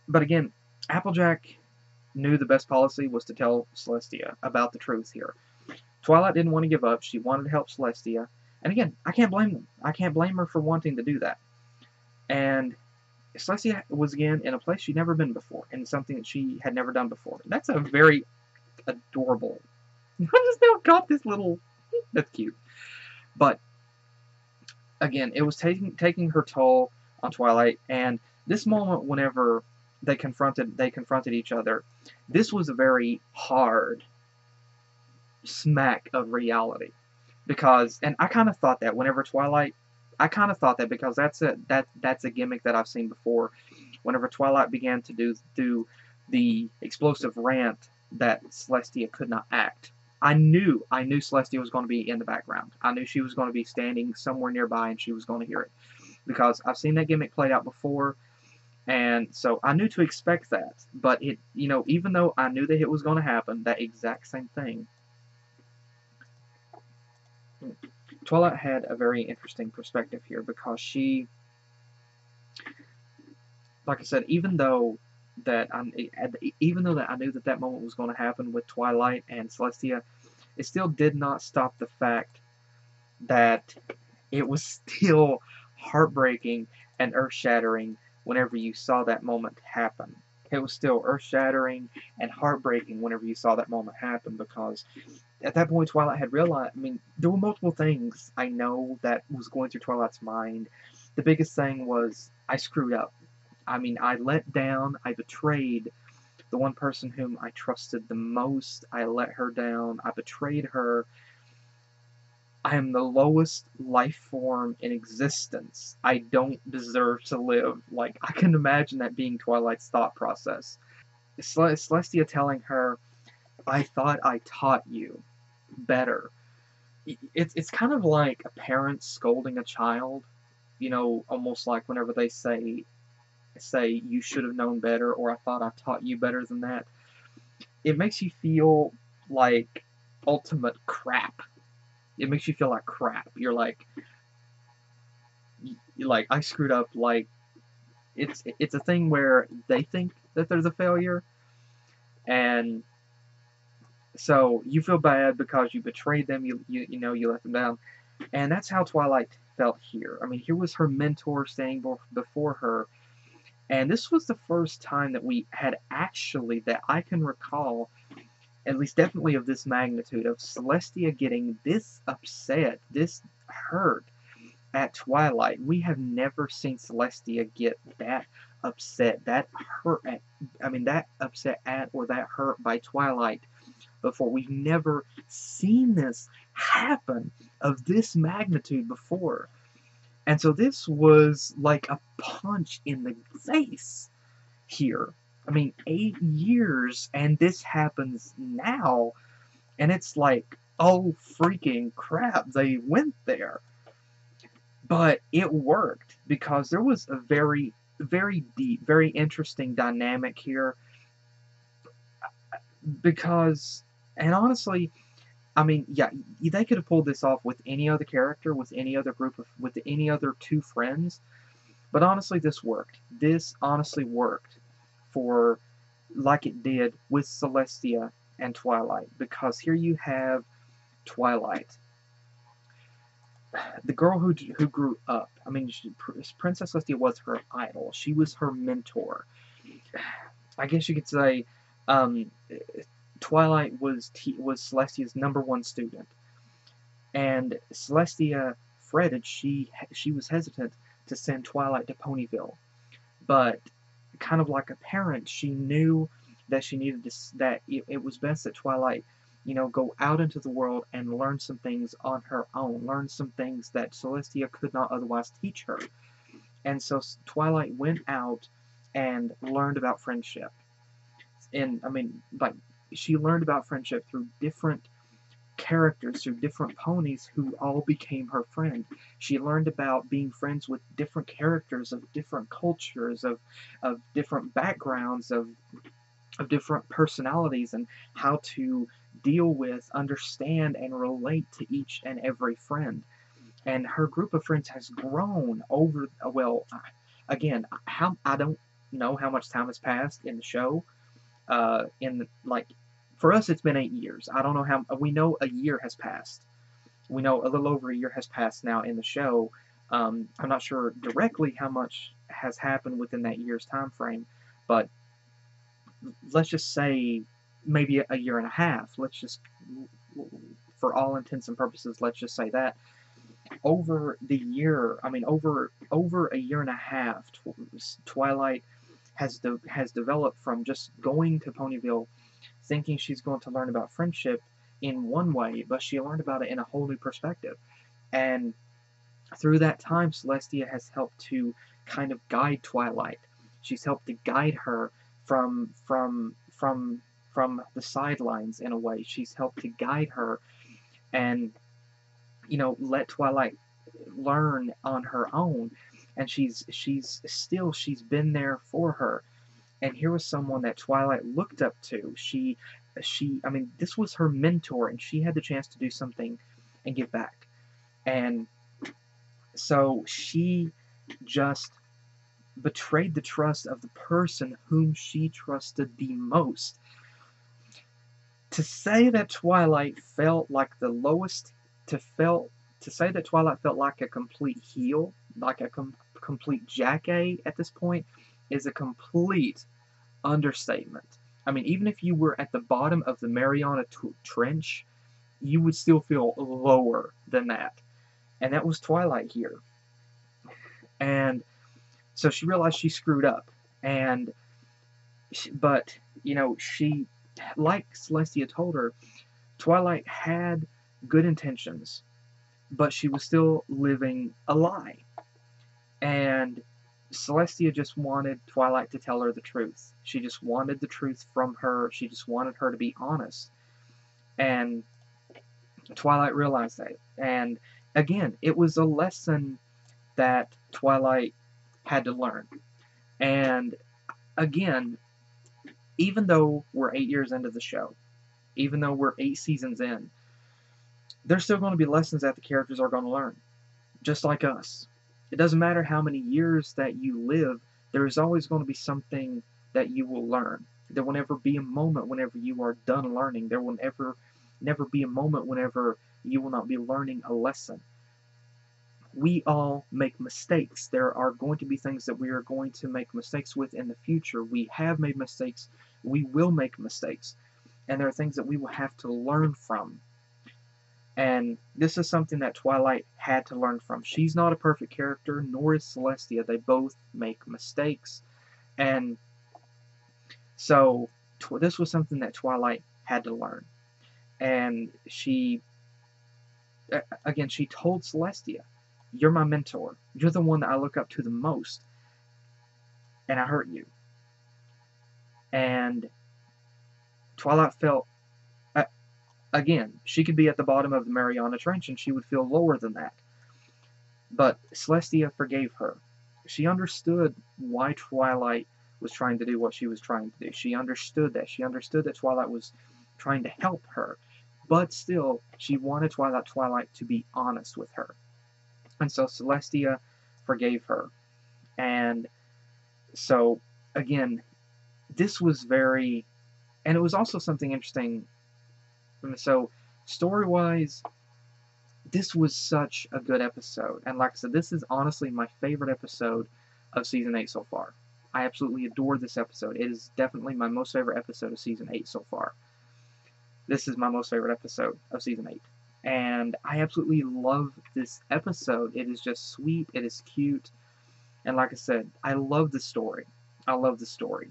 But again, Applejack knew the best policy was to tell Celestia about the truth here. Twilight didn't want to give up. She wanted to help Celestia. And again, I can't blame them. I can't blame her for wanting to do that. And Celestia was, again, in a place she'd never been before, and something that she had never done before. That's a very adorable... I just now got this little... That's cute. But, again, it was taking her toll on Twilight, and this moment whenever they confronted each other, this was a very hard smack of reality. Because, and I kind of thought that whenever Twilight, because that's a gimmick that I've seen before. Whenever Twilight began to do the explosive rant that Celestia could not act, I knew Celestia was going to be in the background. I knew she was going to be standing somewhere nearby and she was going to hear it. Because I've seen that gimmick played out before, and so I knew to expect that. But it, even though I knew that it was going to happen, that exact same thing. Twilight had a very interesting perspective here, because she, like I said, even though that I knew that moment was going to happen with Twilight and Celestia, it still did not stop the fact that it was still heartbreaking and earth-shattering whenever you saw that moment happen. It was still earth-shattering and heartbreaking whenever you saw that moment happen, because at that point Twilight had realized, there were multiple things I know that was going through Twilight's mind. The biggest thing was, I screwed up. I let down, I betrayed the one person whom I trusted the most. I let her down, I betrayed her. I am the lowest life form in existence. I don't deserve to live. Like, I can imagine that being Twilight's thought process. Celestia telling her, I thought I taught you better. It's kind of like a parent scolding a child, you know, almost like whenever they say you should have known better, or I thought I taught you better than that. It makes you feel like ultimate crap. It makes you feel like crap. You're like I screwed up. Like it's a thing where they think that there's a failure, and so you feel bad because you betrayed them. You know, you let them down, and that's how Twilight felt here. I mean, here was her mentor standing before her, and this was the first time that we had actually, that I can recall, at least definitely of this magnitude, of Celestia getting this upset, this hurt at Twilight. We have never seen Celestia get that upset, that hurt at, I mean, that upset at or that hurt by Twilight before. We've never seen this happen of this magnitude before. And so this was like a punch in the face here. I mean, 8 years, and this happens now, and it's like, oh freaking crap, they went there. But it worked, because there was a very, very deep, very interesting dynamic here. Because, and honestly, I mean, yeah, they could have pulled this off with any other character, with any other group of, with any other two friends. But honestly, this worked. This honestly worked for, like it did with Celestia and Twilight, because here you have Twilight, the girl who grew up. I mean, Princess Celestia was her idol. She was her mentor. I guess you could say Twilight was Celestia's #1 student, and Celestia fretted. She was hesitant to send Twilight to Ponyville, but kind of like a parent, she knew that she needed to, that it was best that Twilight, you know, go out into the world and learn some things on her own, learn some things that Celestia could not otherwise teach her. And so Twilight went out and learned about friendship. And I mean, like, she learned about friendship through different characters, through different ponies who all became her friend. She learned about being friends with different characters of different cultures, of different backgrounds, of different personalities, and how to deal with, understand, and relate to each and every friend. And her group of friends has grown over, well, again, I don't know how much time has passed in the show. Like, for us, it's been 8 years. I don't know how. We know a year has passed. We know a little over a year has passed now in the show. I'm not sure directly how much has happened within that year's time frame, but let's just say maybe a year and a half. Let's just, for all intents and purposes, let's just say that over the year, I mean, over a year and a half, Twilight has developed from just going to Ponyville, thinking she's going to learn about friendship in one way, but she learned about it in a whole new perspective. And through that time, Celestia has helped to kind of guide Twilight. She's helped to guide her from the sidelines in a way. She's helped to guide her and, you know, let Twilight learn on her own. And she's been there for her. And here was someone that Twilight looked up to. I mean, this was her mentor, and she had the chance to do something and give back. And so she just betrayed the trust of the person whom she trusted the most. To say that Twilight felt like the lowest, to say that Twilight felt like a complete heel, like a complete jackass at this point, is a complete understatement. I mean, even if you were at the bottom of the Mariana Trench, you would still feel lower than that. And that was Twilight here. And so she realized she screwed up. But, you know, she, like Celestia told her, Twilight had good intentions. but she was still living a lie. And Celestia just wanted Twilight to tell her the truth. She just wanted the truth from her. She just wanted her to be honest. And Twilight realized that. And again, it was a lesson that Twilight had to learn. And again, even though we're 8 years into the show, even though we're 8 seasons in, there's still going to be lessons that the characters are going to learn, just like us. It doesn't matter how many years that you live, there is always going to be something that you will learn. There will never be a moment whenever you are done learning. There will never be a moment whenever you will not be learning a lesson. We all make mistakes. There are going to be things that we are going to make mistakes with in the future. We have made mistakes. We will make mistakes. And there are things that we will have to learn from. And this is something that Twilight had to learn from. She's not a perfect character, nor is Celestia. They both make mistakes. And so this was something that Twilight had to learn. And she told Celestia, "You're my mentor. You're the one that I look up to the most. And I hurt you." And Twilight felt, again, she could be at the bottom of the Mariana Trench and she would feel lower than that. But Celestia forgave her. She understood why Twilight was trying to do what she was trying to do. She understood that. She understood that Twilight was trying to help her. But still, she wanted Twilight to be honest with her. And so Celestia forgave her. And so, again, this was very... And it was also something interesting. So, story-wise, this was such a good episode. And like I said, this is honestly my favorite episode of Season 8 so far. I absolutely adore this episode. It is definitely my most favorite episode of Season 8 so far. This is my most favorite episode of Season 8. And I absolutely love this episode. It is just sweet. It is cute. And like I said, I love the story. I love the story.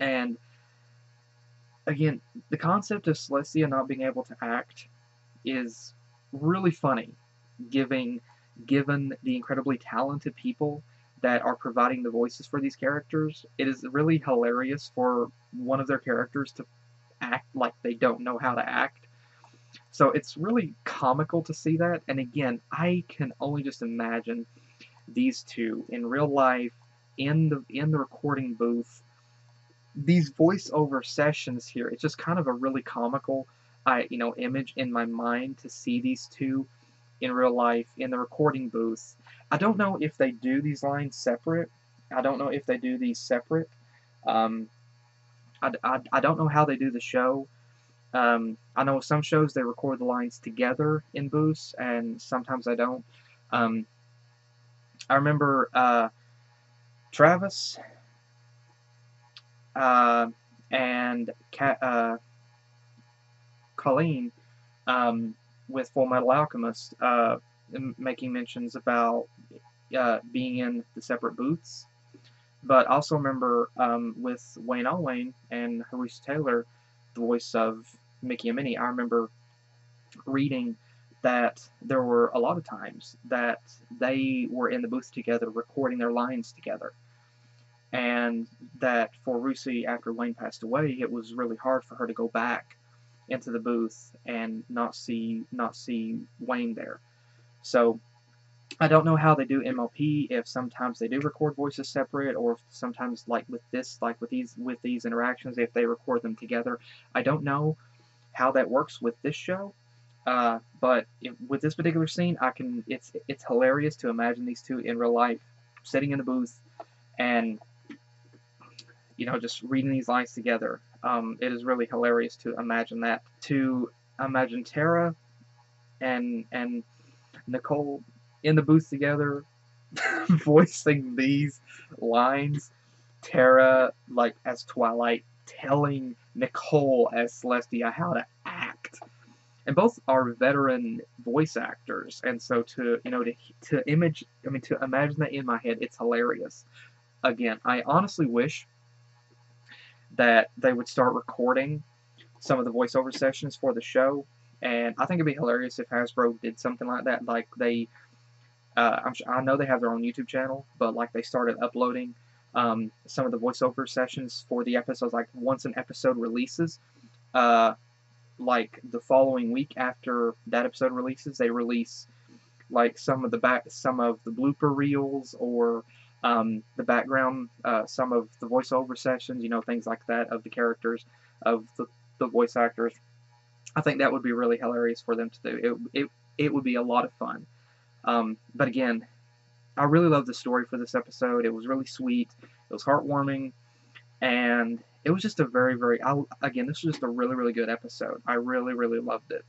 And again, the concept of Celestia not being able to act is really funny, given the incredibly talented people that are providing the voices for these characters. It is really hilarious for one of their characters to act like they don't know how to act. So it's really comical to see that. And again, I can only just imagine these two in real life, in the recording booth. These voiceover sessions here, it's just kind of a really comical image in my mind to see these two in real life in the recording booth. I don't know if they do these lines separate. I don't know if they do these separate. I don't know how they do the show. I know some shows they record the lines together in booths, and sometimes they don't. I remember Travis and Colleen with Full Metal Alchemist making mentions about being in the separate booths. But I also remember with Wayne Allwayne and Harissa Taylor, the voice of Mickey and Minnie, I remember reading that there were a lot of times that they were in the booth together recording their lines together. And that for Rusi, after Wayne passed away, it was really hard for her to go back into the booth and not see Wayne there. So I don't know how they do MLP, if sometimes they do record voices separate, or if sometimes with these interactions, if they record them together. I don't know how that works with this show. But with this particular scene, it's hilarious to imagine these two in real life sitting in the booth and just reading these lines together. It is really hilarious to imagine that. To imagine Tara and Nicole in the booth together, voicing these lines. Tara, as Twilight, telling Nicole as Celestia how to act. And both are veteran voice actors, and so to imagine that in my head, it's hilarious. Again, I honestly wish that they would start recording some of the voiceover sessions for the show And I think it'd be hilarious if Hasbro did something like that. Like they, I know they have their own YouTube channel, but like they started uploading some of the voiceover sessions for the episodes. Like once an episode releases, like the following week after that episode releases, they release like some of the blooper reels or the background, some of the voiceover sessions, things like that of the characters, of the voice actors. I think that would be really hilarious for them to do. It would be a lot of fun. But again, I really loved the story for this episode. It was really sweet. It was heartwarming, and it was just a very, very. Again, this was just a really, really good episode. I really, really loved it.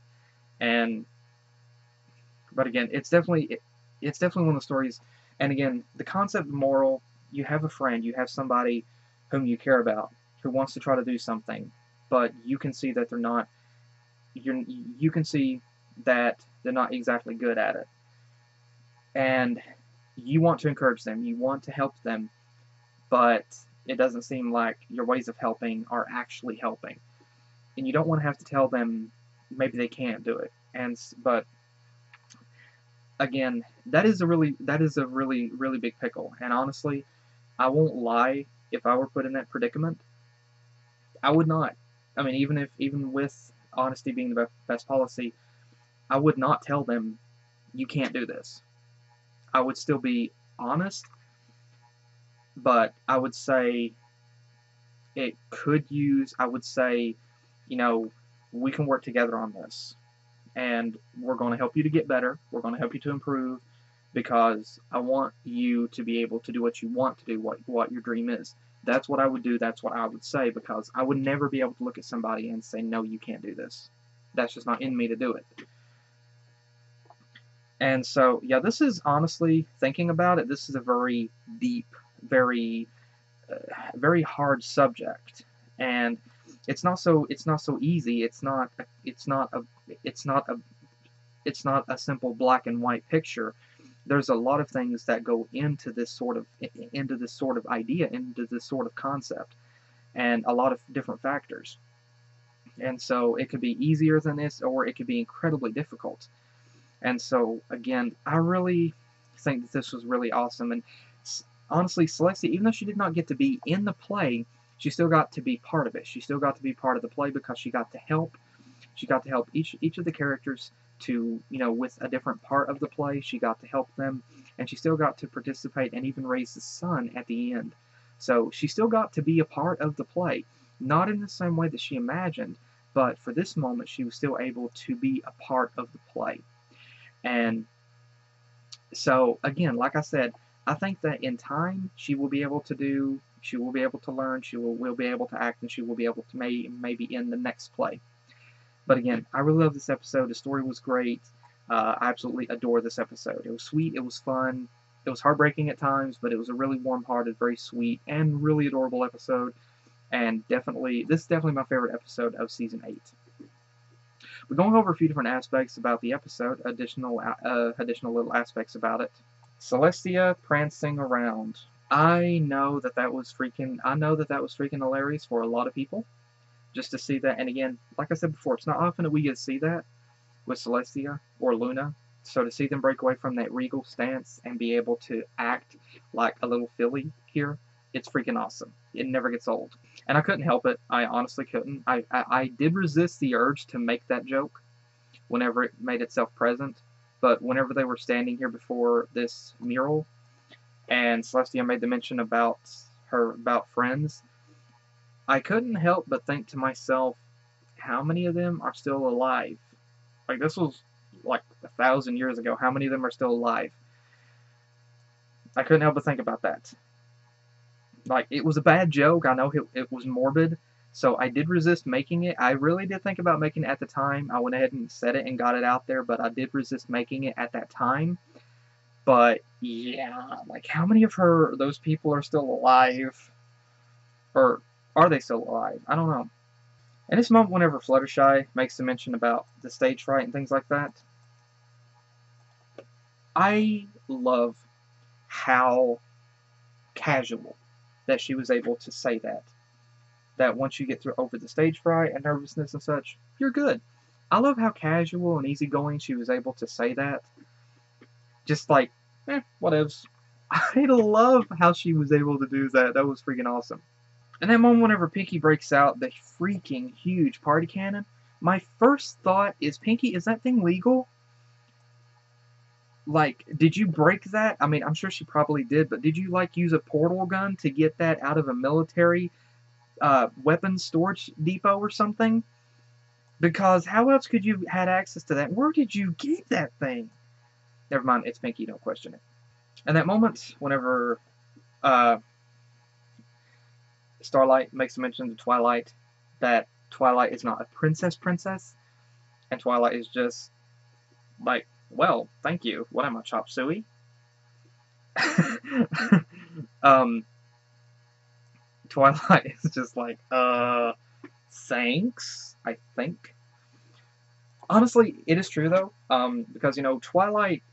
But again, it's definitely one of the stories. And again, the concept moral: you have a friend, you have somebody whom you care about, who wants to try to do something, but you can see that they're not. You can see that they're not exactly good at it, and you want to encourage them, you want to help them, but it doesn't seem like your ways of helping are actually helping, and you don't want to have to tell them maybe they can't do it. But again, that is a really really big pickle. And honestly, I won't lie, if I were put in that predicament, I would not. I mean, even with honesty being the best policy, I would not tell them you can't do this. I would still be honest, but I would say I would say, we can work together on this, and we're going to help you to get better. We're going to help you to improve, because I want you to be able to do what you want to do, what your dream is. That's what I would do. That's what I would say, because I would never be able to look at somebody and say, no, you can't do this. That's just not in me to do it. And so, yeah, this is, honestly, thinking about it, this is a very deep, very, very hard subject, and it's not so easy. It's not a simple black and white picture. There's a lot of things that go into this sort of idea, into this sort of concept, and a lot of different factors. And so it could be easier than this, or it could be incredibly difficult. And so, again, I really think that this was really awesome. And honestly, Celestia, even though she did not get to be in the play, she still got to be part of it. She still got to be part of the play, because she got to help. She got to help each of the characters to, with a different part of the play. She got to help them, and she still got to participate and even raise the son at the end. So she still got to be a part of the play. Not in the same way that she imagined, but for this moment, she was still able to be a part of the play. And so, again, like I said, I think that in time she will be able to learn, she will be able to act, and she will be able to maybe in the next play. But again, I really love this episode. The story was great. I absolutely adore this episode. It was sweet, it was fun, it was heartbreaking at times, but it was a really warm-hearted, very sweet, and really adorable episode. And this is definitely my favorite episode of Season 8. We're going over a few different aspects about the episode, additional little aspects about it. Celestia prancing around. I know that was freaking hilarious for a lot of people, just to see that. And again, like I said before, it's not often that we get to see that with Celestia or Luna. So to see them break away from that regal stance and be able to act like a little filly here, it's freaking awesome. It never gets old. And I couldn't help it. I honestly couldn't. I did resist the urge to make that joke whenever it made itself present. But whenever they were standing here before this mural, and Celestia made the mention about friends, I couldn't help but think to myself, how many of them are still alive? Like, this was like 1,000 years ago. How many of them are still alive? I couldn't help but think about that. Like, it was a bad joke. I know it was morbid, so I did resist making it. I really did think about making it at the time. I went ahead and said it and got it out there, but I did resist making it at that time. But, yeah, like, how many of those people are still alive? Or are they still alive? I don't know. In this moment, whenever Fluttershy makes a mention about the stage fright and things like that, I love how casual that she was able to say that. That once you get over the stage fright and nervousness and such, you're good. I love how casual and easygoing she was able to say that. Just like, whatevs. I love how she was able to do that. That was freaking awesome. And that moment whenever Pinky breaks out the freaking huge party cannon, my first thought is, Pinky, is that thing legal? Like, did you break that? I mean, I'm sure she probably did, but did you, like, use a portal gun to get that out of a military weapons storage depot or something? Because how else could you had access to that? Where did you get that thing? Never mind, it's Pinky, don't question it. And that moment, whenever Starlight makes a mention to Twilight, that Twilight is not a princess, and Twilight is just like, well, thank you. What am I, chop suey? Twilight is just like, thanks, I think. Honestly, it is true, though, because, you know, Twilight,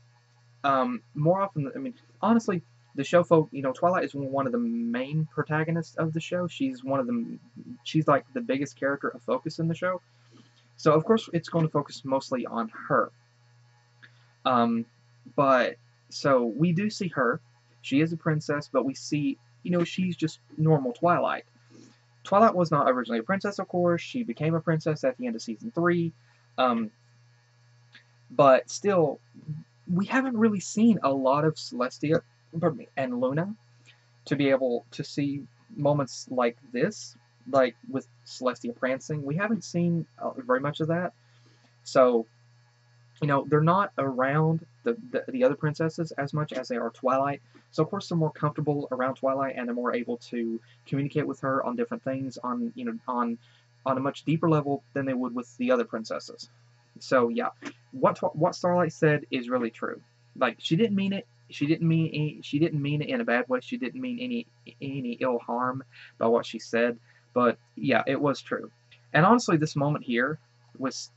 more often, I mean, honestly, the show folk, you know, Twilight is one of the main protagonists of the show. She's like the biggest character of focus in the show. So, of course, it's going to focus mostly on her. But, so, we do see her. She is a princess, but we see, you know, she's just normal Twilight. Twilight was not originally a princess, of course. She became a princess at the end of Season 3. But still, we haven't really seen a lot of Celestia, pardon me, and Luna to be able to see moments like this, like with Celestia prancing. We haven't seen very much of that. So, you know, they're not around the other princesses as much as they are Twilight. So, of course, they're more comfortable around Twilight, and they're more able to communicate with her on different things, on, you know, on a much deeper level than they would with the other princesses. So, yeah, what Starlight said is really true. Like, she didn't mean it. She didn't mean it in a bad way. She didn't mean any ill harm by what she said. But yeah, it was true. And honestly, this moment here with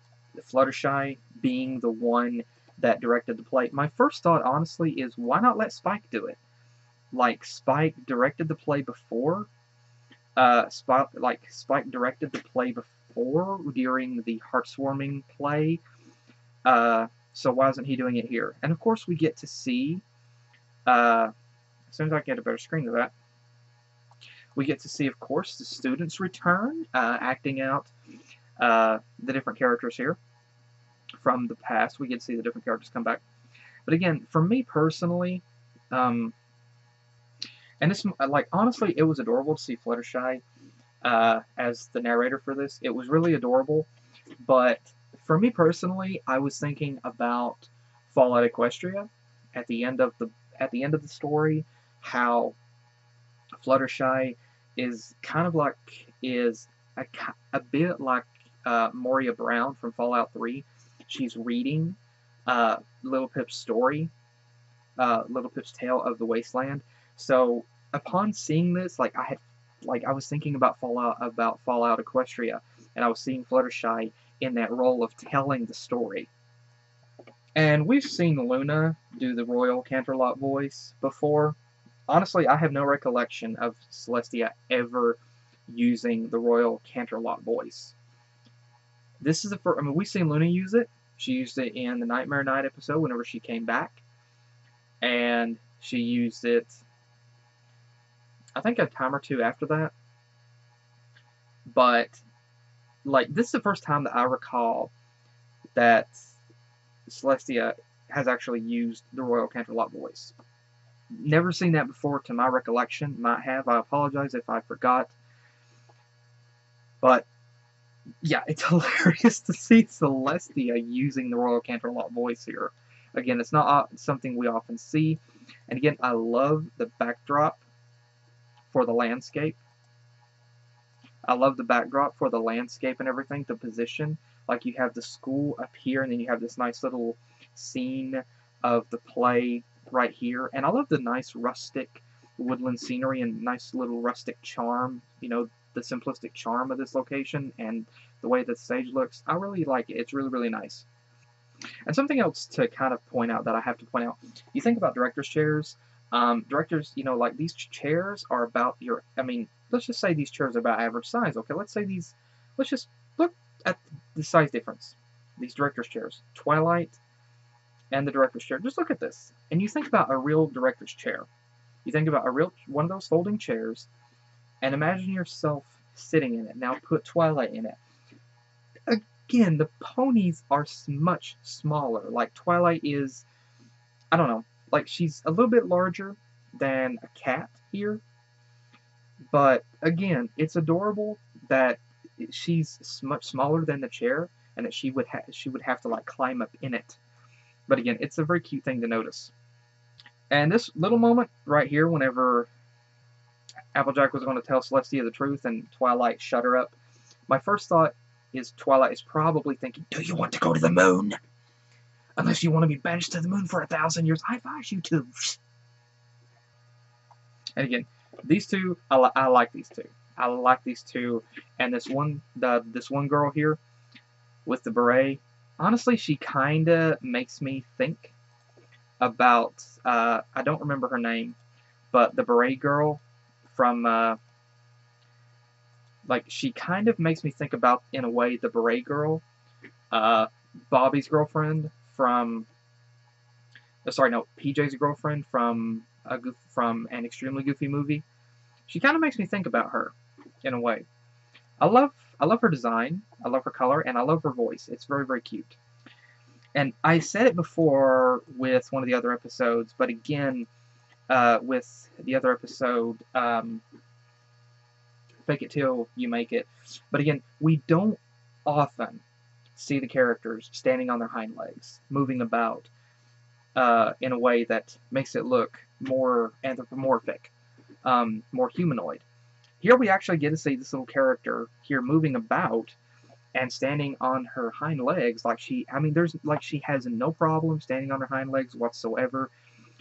Fluttershy being the one that directed the play, my first thought, honestly, is why not let Spike do it? Like, Spike directed the play before. Spike directed the play before during the Heartswarming play. So why isn't he doing it here? And of course, we get to see. As soon as I get a better screen of that, we get to see, of course, the students return, acting out the different characters here from the past. We get to see the different characters come back. But again, for me personally, and this, like, honestly, it was adorable to see Fluttershy as the narrator for this. It was really adorable. But for me personally, I was thinking about Fallout Equestria at the end of the story, how Fluttershy is kind of like a bit like Moria Brown from Fallout 3. She's reading Little Pip's story, Little Pip's Tale of the Wasteland. So upon seeing this, I was thinking about Fallout Equestria, and I was seeing Fluttershy in that role of telling the story. And we've seen Luna do the Royal Canterlot voice before. Honestly, I have no recollection of Celestia ever using the Royal Canterlot voice. This is the first. I mean, we've seen Luna use it. She used it in the Nightmare Night episode whenever she came back, and she used it, I think, a time or two after that. But like, this is the first time that I recall that Celestia has actually used the Royal Canterlot voice. Never seen that before to my recollection. Might have. I apologize if I forgot. But yeah, it's hilarious to see Celestia using the Royal Canterlot voice here. Again, it's not something we often see. And again, I love the backdrop for the landscape. I love the backdrop for the landscape and everything, the position. Like, you have the school up here, and then you have this nice little scene of the play right here. And I love the nice rustic woodland scenery and nice little rustic charm, you know, the simplistic charm of this location and the way the stage looks. I really like it. It's really, really nice. And something else to kind of point out that I have to point out, you think about director's chairs. Directors, you know, like, these chairs are about your, I mean, let's just say these chairs are about average size. Okay, let's just look at the size difference. these director's chairs. Twilight and the director's chair. Just look at this. And you think about a real director's chair. You think about a real one of those folding chairs, and imagine yourself sitting in it. Now put Twilight in it. Again, the ponies are much smaller. Like, Twilight is, I don't know, like, she's a little bit larger than a cat here. But, again, it's adorable that she's much smaller than the chair, and that she would have to, like, climb up in it. But, again, it's a very cute thing to notice. And this little moment right here, whenever Applejack was going to tell Celestia the truth and Twilight shut her up, my first thought is Twilight is probably thinking, do you want to go to the moon? Unless you want to be banished to the moon for 1,000 years, I advise you to. And again, these two, I like these two. I like these two. And this one girl here with the beret, honestly, she kind of makes me think about, I don't remember her name, but the beret girl from, like, she kind of makes me think about, in a way, the beret girl, Bobby's girlfriend from, PJ's girlfriend from an extremely goofy movie. She kind of makes me think about her, in a way. I love her design, I love her color, and I love her voice. It's very, very cute. And I said it before with one of the other episodes, but again, with the other episode, Fake It Till You Make It. But again, we don't often see the characters standing on their hind legs, moving about in a way that makes it look more anthropomorphic, more humanoid. Here we actually get to see this little character here moving about and standing on her hind legs like she has no problem standing on her hind legs whatsoever.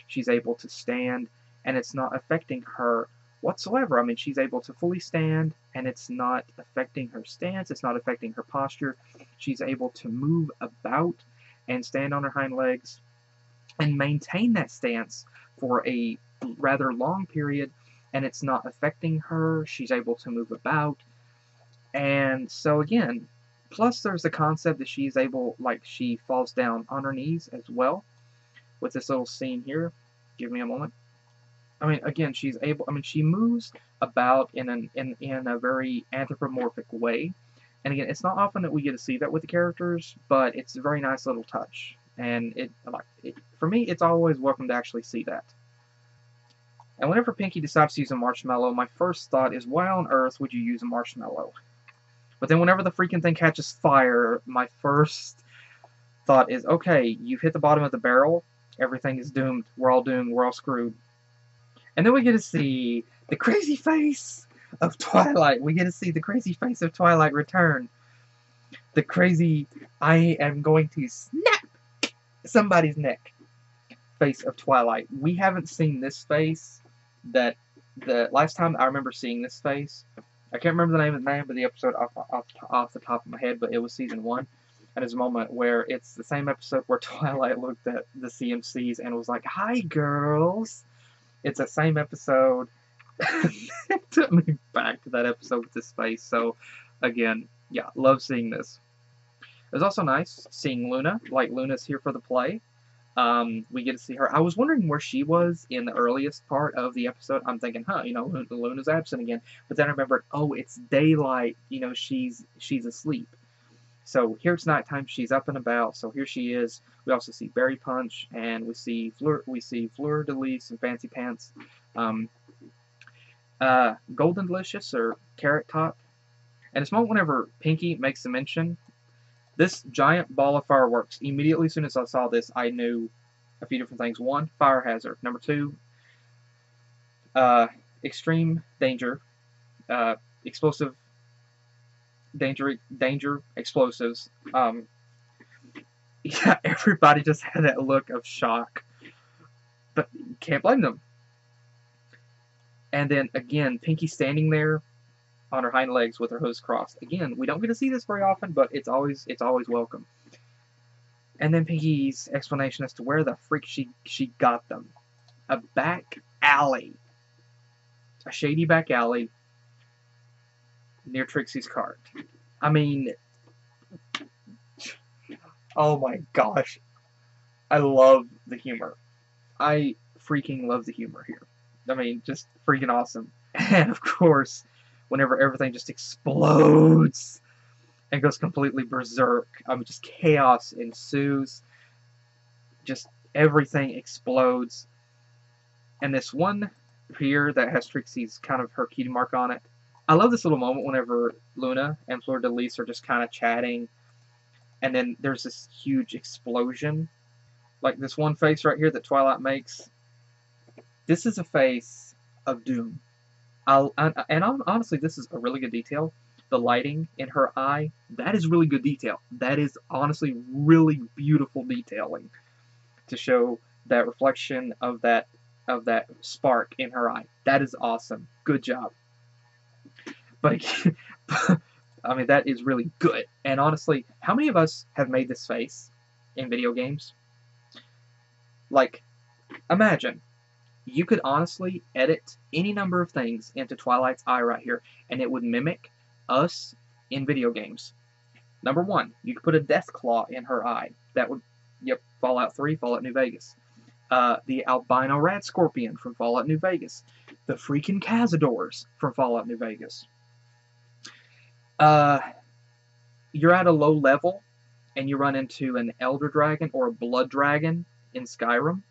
She's able to stand, and it's not affecting her whatsoever. I mean, she's able to fully stand, and it's not affecting her stance, it's not affecting her posture. She's able to move about and stand on her hind legs and maintain that stance for a rather long period, and it's not affecting her. She's able to move about. And so again, plus there's the concept that she's able, like, she falls down on her knees as well with this little scene here. Give me a moment. I mean, again, she's able, I mean, she moves about in a very anthropomorphic way. And again, it's not often that we get to see that with the characters, but it's a very nice little touch. And for me, it's always welcome to actually see that. And whenever Pinky decides to use a marshmallow, my first thought is, why on earth would you use a marshmallow? But then whenever the freaking thing catches fire, my first thought is, okay, you've hit the bottom of the barrel, everything is doomed, we're all screwed. And then we get to see the crazy face of Twilight. We get to see the crazy face of Twilight return. The crazy, I am going to snap somebody's neck face of Twilight. We haven't seen this face. That the last time I remember seeing this face, I can't remember the name of the episode off the top of my head, but it was season 1. And there's a moment where it's the same episode where Twilight looked at the CMCs and was like, "Hi, girls." It's the same episode. It took me back to that episode with this face. So, again, yeah, love seeing this. It was also nice seeing Luna. Like, Luna's here for the play. We get to see her. I was wondering where she was in the earliest part of the episode. I'm thinking, Luna's absent again. But then I remembered, oh, it's daylight. She's asleep. So here it's nighttime. She's up and about. So here she is. We also see Berry Punch, and we see Fleur de Lis and Fancy Pants. Golden Delicious or Carrot Top. And it's moment whenever Pinky makes a mention. This giant ball of fireworks, immediately as soon as I saw this, I knew a few different things. 1, fire hazard. Number 2, extreme danger, explosive danger, explosives. Yeah, everybody just had that look of shock. But you can't blame them. And then, again, Pinky standing there on her hind legs with her hooves crossed. Again, we don't get to see this very often, but it's always welcome. And then Pinky's explanation as to where the freak she got them. A back alley. A shady back alley near Trixie's cart. I mean, Oh my gosh. I love the humor. I freaking love the humor here. I mean, just freaking awesome. And of course, whenever everything just explodes and goes completely berserk, I mean, just chaos ensues. Just everything explodes. And this one here that has Trixie's kind of her cutie mark on it. I love this little moment whenever Luna and Fleur de Lis are just kind of chatting, and then there's this huge explosion. Like this one face right here that Twilight makes. This is a face of doom. Honestly, this is a really good detail. The lighting in her eye, that is really good detail. That is honestly really beautiful detailing to show that reflection of that spark in her eye. That is awesome. Good job. But I mean, that is really good. And honestly, how many of us have made this face in video games? Like, imagine you could honestly edit any number of things into Twilight's eye right here, and it would mimic us in video games. Number one, you could put a death claw in her eye. That would, yep, Fallout 3, Fallout New Vegas. The albino rat scorpion from Fallout New Vegas. The freaking Cazadors from Fallout New Vegas. You're at a low level, and you run into an Elder Dragon or a Blood Dragon in Skyrim.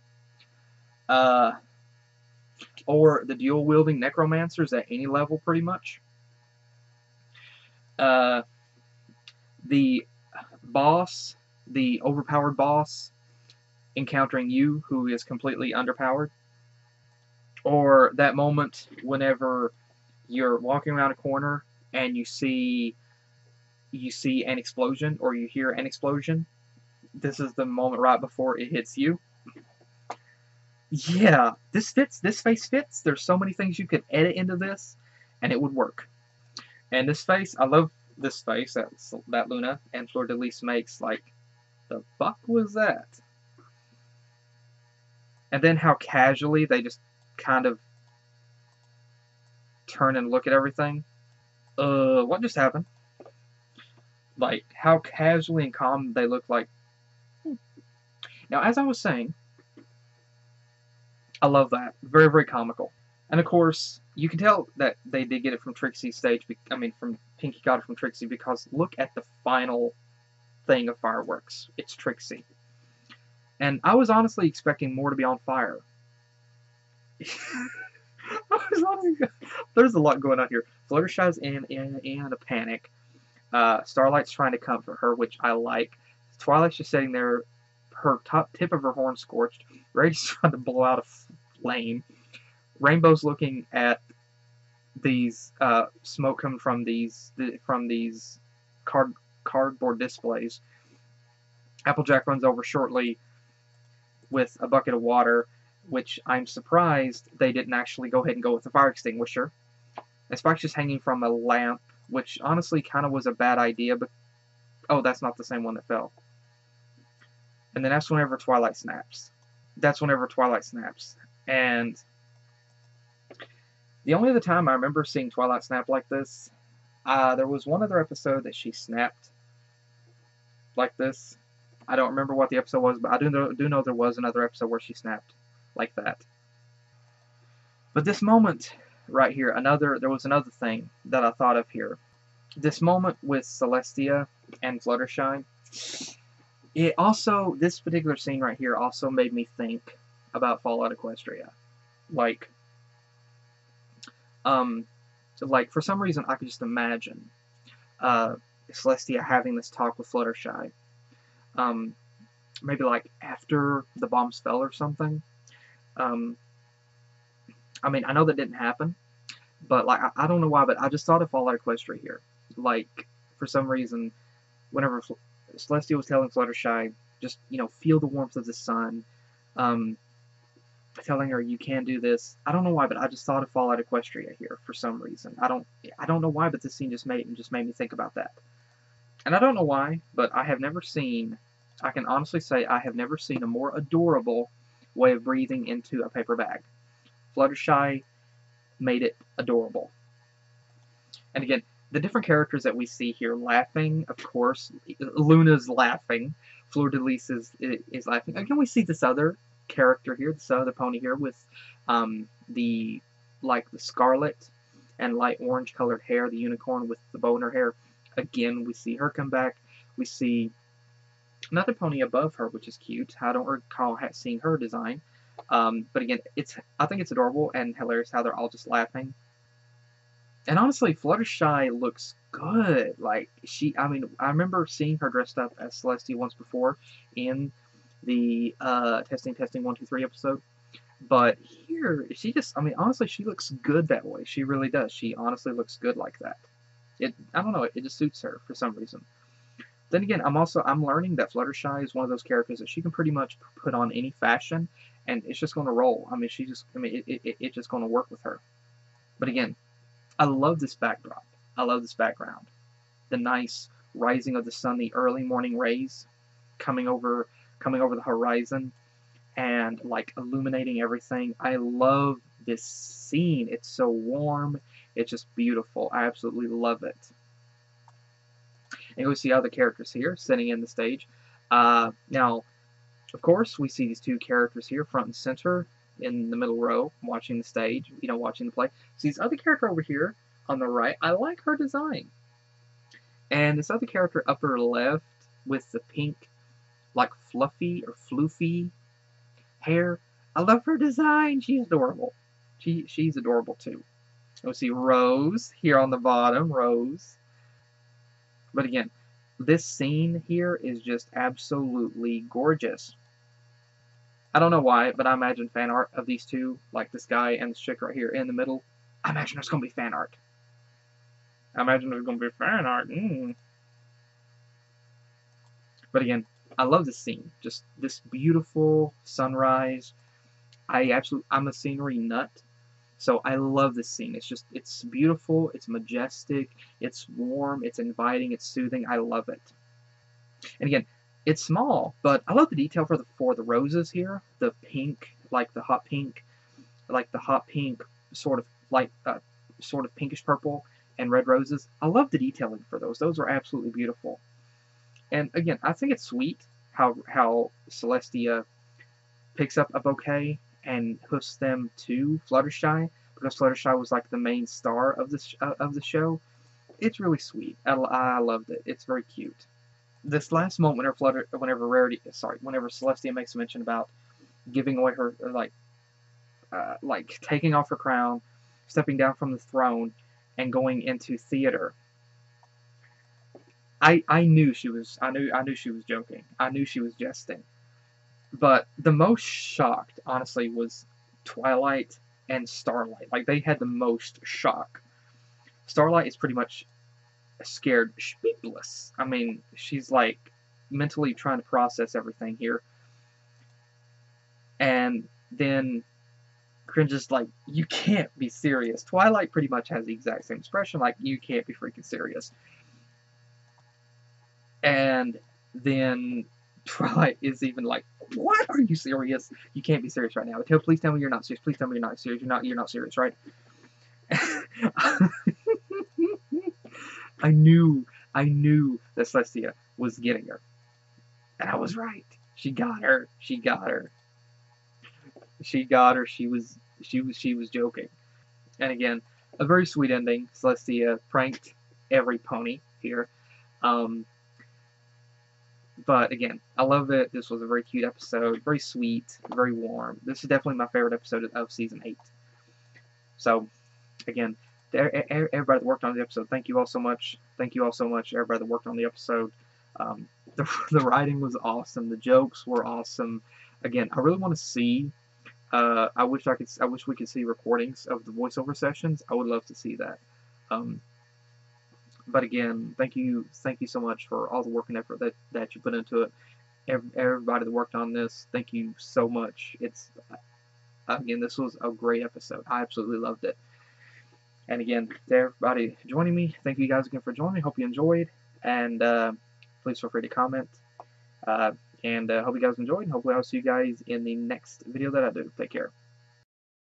Or the dual-wielding necromancers at any level, pretty much. The boss, the overpowered boss, encountering you, who is completely underpowered. Or that moment whenever you're walking around a corner and you see an explosion, or you hear an explosion. This is the moment right before it hits you. Yeah, this fits. This face fits. There's so many things you could edit into this, and it would work. And this face, I love this face that Luna and Fleur de Lis makes. Like, the fuck was that? And then how casually they just kind of turn and look at everything. What just happened? Like, how casually and calm they look. Like, now, as I was saying, I love that. Very, very comical. And of course, you can tell that they did get it from Trixie's stage. I mean, from Pinkie got it from Trixie, because look at the final thing of fireworks. It's Trixie. And I was honestly expecting more to be on fire. There's a lot going on here. Fluttershy's in a panic. Starlight's trying to comfort her, which I like. Twilight's just sitting there, her tip of her horn scorched. Ray's trying to blow out a flame. Rainbow's looking at these smoke coming from these cardboard displays. Applejack runs over shortly with a bucket of water, which I'm surprised they didn't actually go ahead and go with the fire extinguisher. And Spike's just hanging from a lamp, which honestly kind of was a bad idea, but oh, that's not the same one that fell. And then that's whenever Twilight snaps. And the only other time I remember seeing Twilight snap like this, there was one other episode that she snapped like this. I don't remember what the episode was, but I do know there was another episode where she snapped like that. But this moment right here, there was another thing that I thought of here. This moment with Celestia and Fluttershy, this particular scene right here also made me think about Fallout Equestria. Like, for some reason, I could just imagine Celestia having this talk with Fluttershy. Maybe like after the bombs fell or something. I mean, I know that didn't happen, but like I don't know why, but I just thought of Fallout Equestria here. Like, for some reason, whenever Celestia was telling Fluttershy, just, feel the warmth of the sun, telling her you can do this. I don't know why, but I just thought of Fallout Equestria here for some reason. I don't know why, but this scene just made me think about that. And I don't know why, but I can honestly say I have never seen a more adorable way of breathing into a paper bag. Fluttershy made it adorable. And again, the different characters that we see here laughing, of course, Luna's laughing Fleur-de-Lis is laughing. Again, we see this other character here, this other pony here with the scarlet and light orange colored hair, the unicorn with the bow in her hair. Again, we see her come back. We see another pony above her, which is cute. I don't recall seeing her design. But again, I think it's adorable and hilarious how they're all just laughing. And honestly, Fluttershy looks good. Like, I I remember seeing her dressed up as Celestia once before in the Testing 1, 2, 3 episode. But here, she just, honestly, she looks good that way. She really does. She honestly looks good like that. I don't know, it just suits her for some reason. Then again, I'm learning that Fluttershy is one of those characters that she can pretty much put on any fashion, and it's just going to roll. It's just going to work with her. But again, I love this backdrop. I love this background. The nice rising of the sun, the early morning rays coming over the horizon and like illuminating everything. I love this scene. It's so warm. It's just beautiful. I absolutely love it. And we see other characters here sitting in the stage. Now, of course, we see these two characters here front and center in the middle row watching the stage, watching the play. So this other character over here on the right, I like her design. And this other character upper left with the pink, like fluffy or floofy hair, I love her design. She's adorable. She's adorable too. And we see Rose here on the bottom, Rose. But again, this scene here is just absolutely gorgeous. I don't know why, but I imagine fan art of these two, like this guy and this chick right here in the middle. I imagine there's going to be fan art. But again, I love this scene. Just this beautiful sunrise. I'm a scenery nut. So I love this scene. It's beautiful, it's majestic, it's warm, it's inviting, it's soothing. I love it. And again, it's small, but I love the detail for the roses here. The pink, like the hot pink, sort of pinkish purple and red roses. I love the detailing for those. Those are absolutely beautiful. And again, I think it's sweet how Celestia picks up a bouquet and hoofs them to Fluttershy, because Fluttershy was like the main star of the show. It's really sweet. I loved it. It's very cute. This last moment whenever Celestia makes a mention about giving away her like taking off her crown, stepping down from the throne, and going into theater. I knew she was joking. I knew she was jesting. But the most shocked, honestly, was Twilight and Starlight. Like, they had the most shock. Starlight is pretty much scared speechless. She's like mentally trying to process everything here. And then cringes like, you can't be serious. Twilight pretty much has the exact same expression, like, you can't be freaking serious. And then Twilight is even like, what? Are you serious? You can't be serious right now. Please tell me you're not serious. Please tell me you're not serious. You're not serious, right? I knew that Celestia was getting her. And I was right. She got her. She got her. She got her. She was joking. And again, a very sweet ending. Celestia pranked every pony here. But again, I love it. This was a very cute episode, very sweet, very warm. This is definitely my favorite episode of Season 8. So, again, to everybody that worked on the episode, thank you all so much. Thank you all so much, everybody that worked on the episode. The writing was awesome. The jokes were awesome. Again, I really want to see. I wish we could see recordings of the voiceover sessions. I would love to see that. But again, thank you so much for all the work and effort that you put into it. Everybody that worked on this, thank you so much. Again, this was a great episode. I absolutely loved it. And again, to everybody joining me, thank you guys again for joining me. Hope you enjoyed, and please feel free to comment. And hope you guys enjoyed, and hopefully I'll see you guys in the next video that I do. Take care.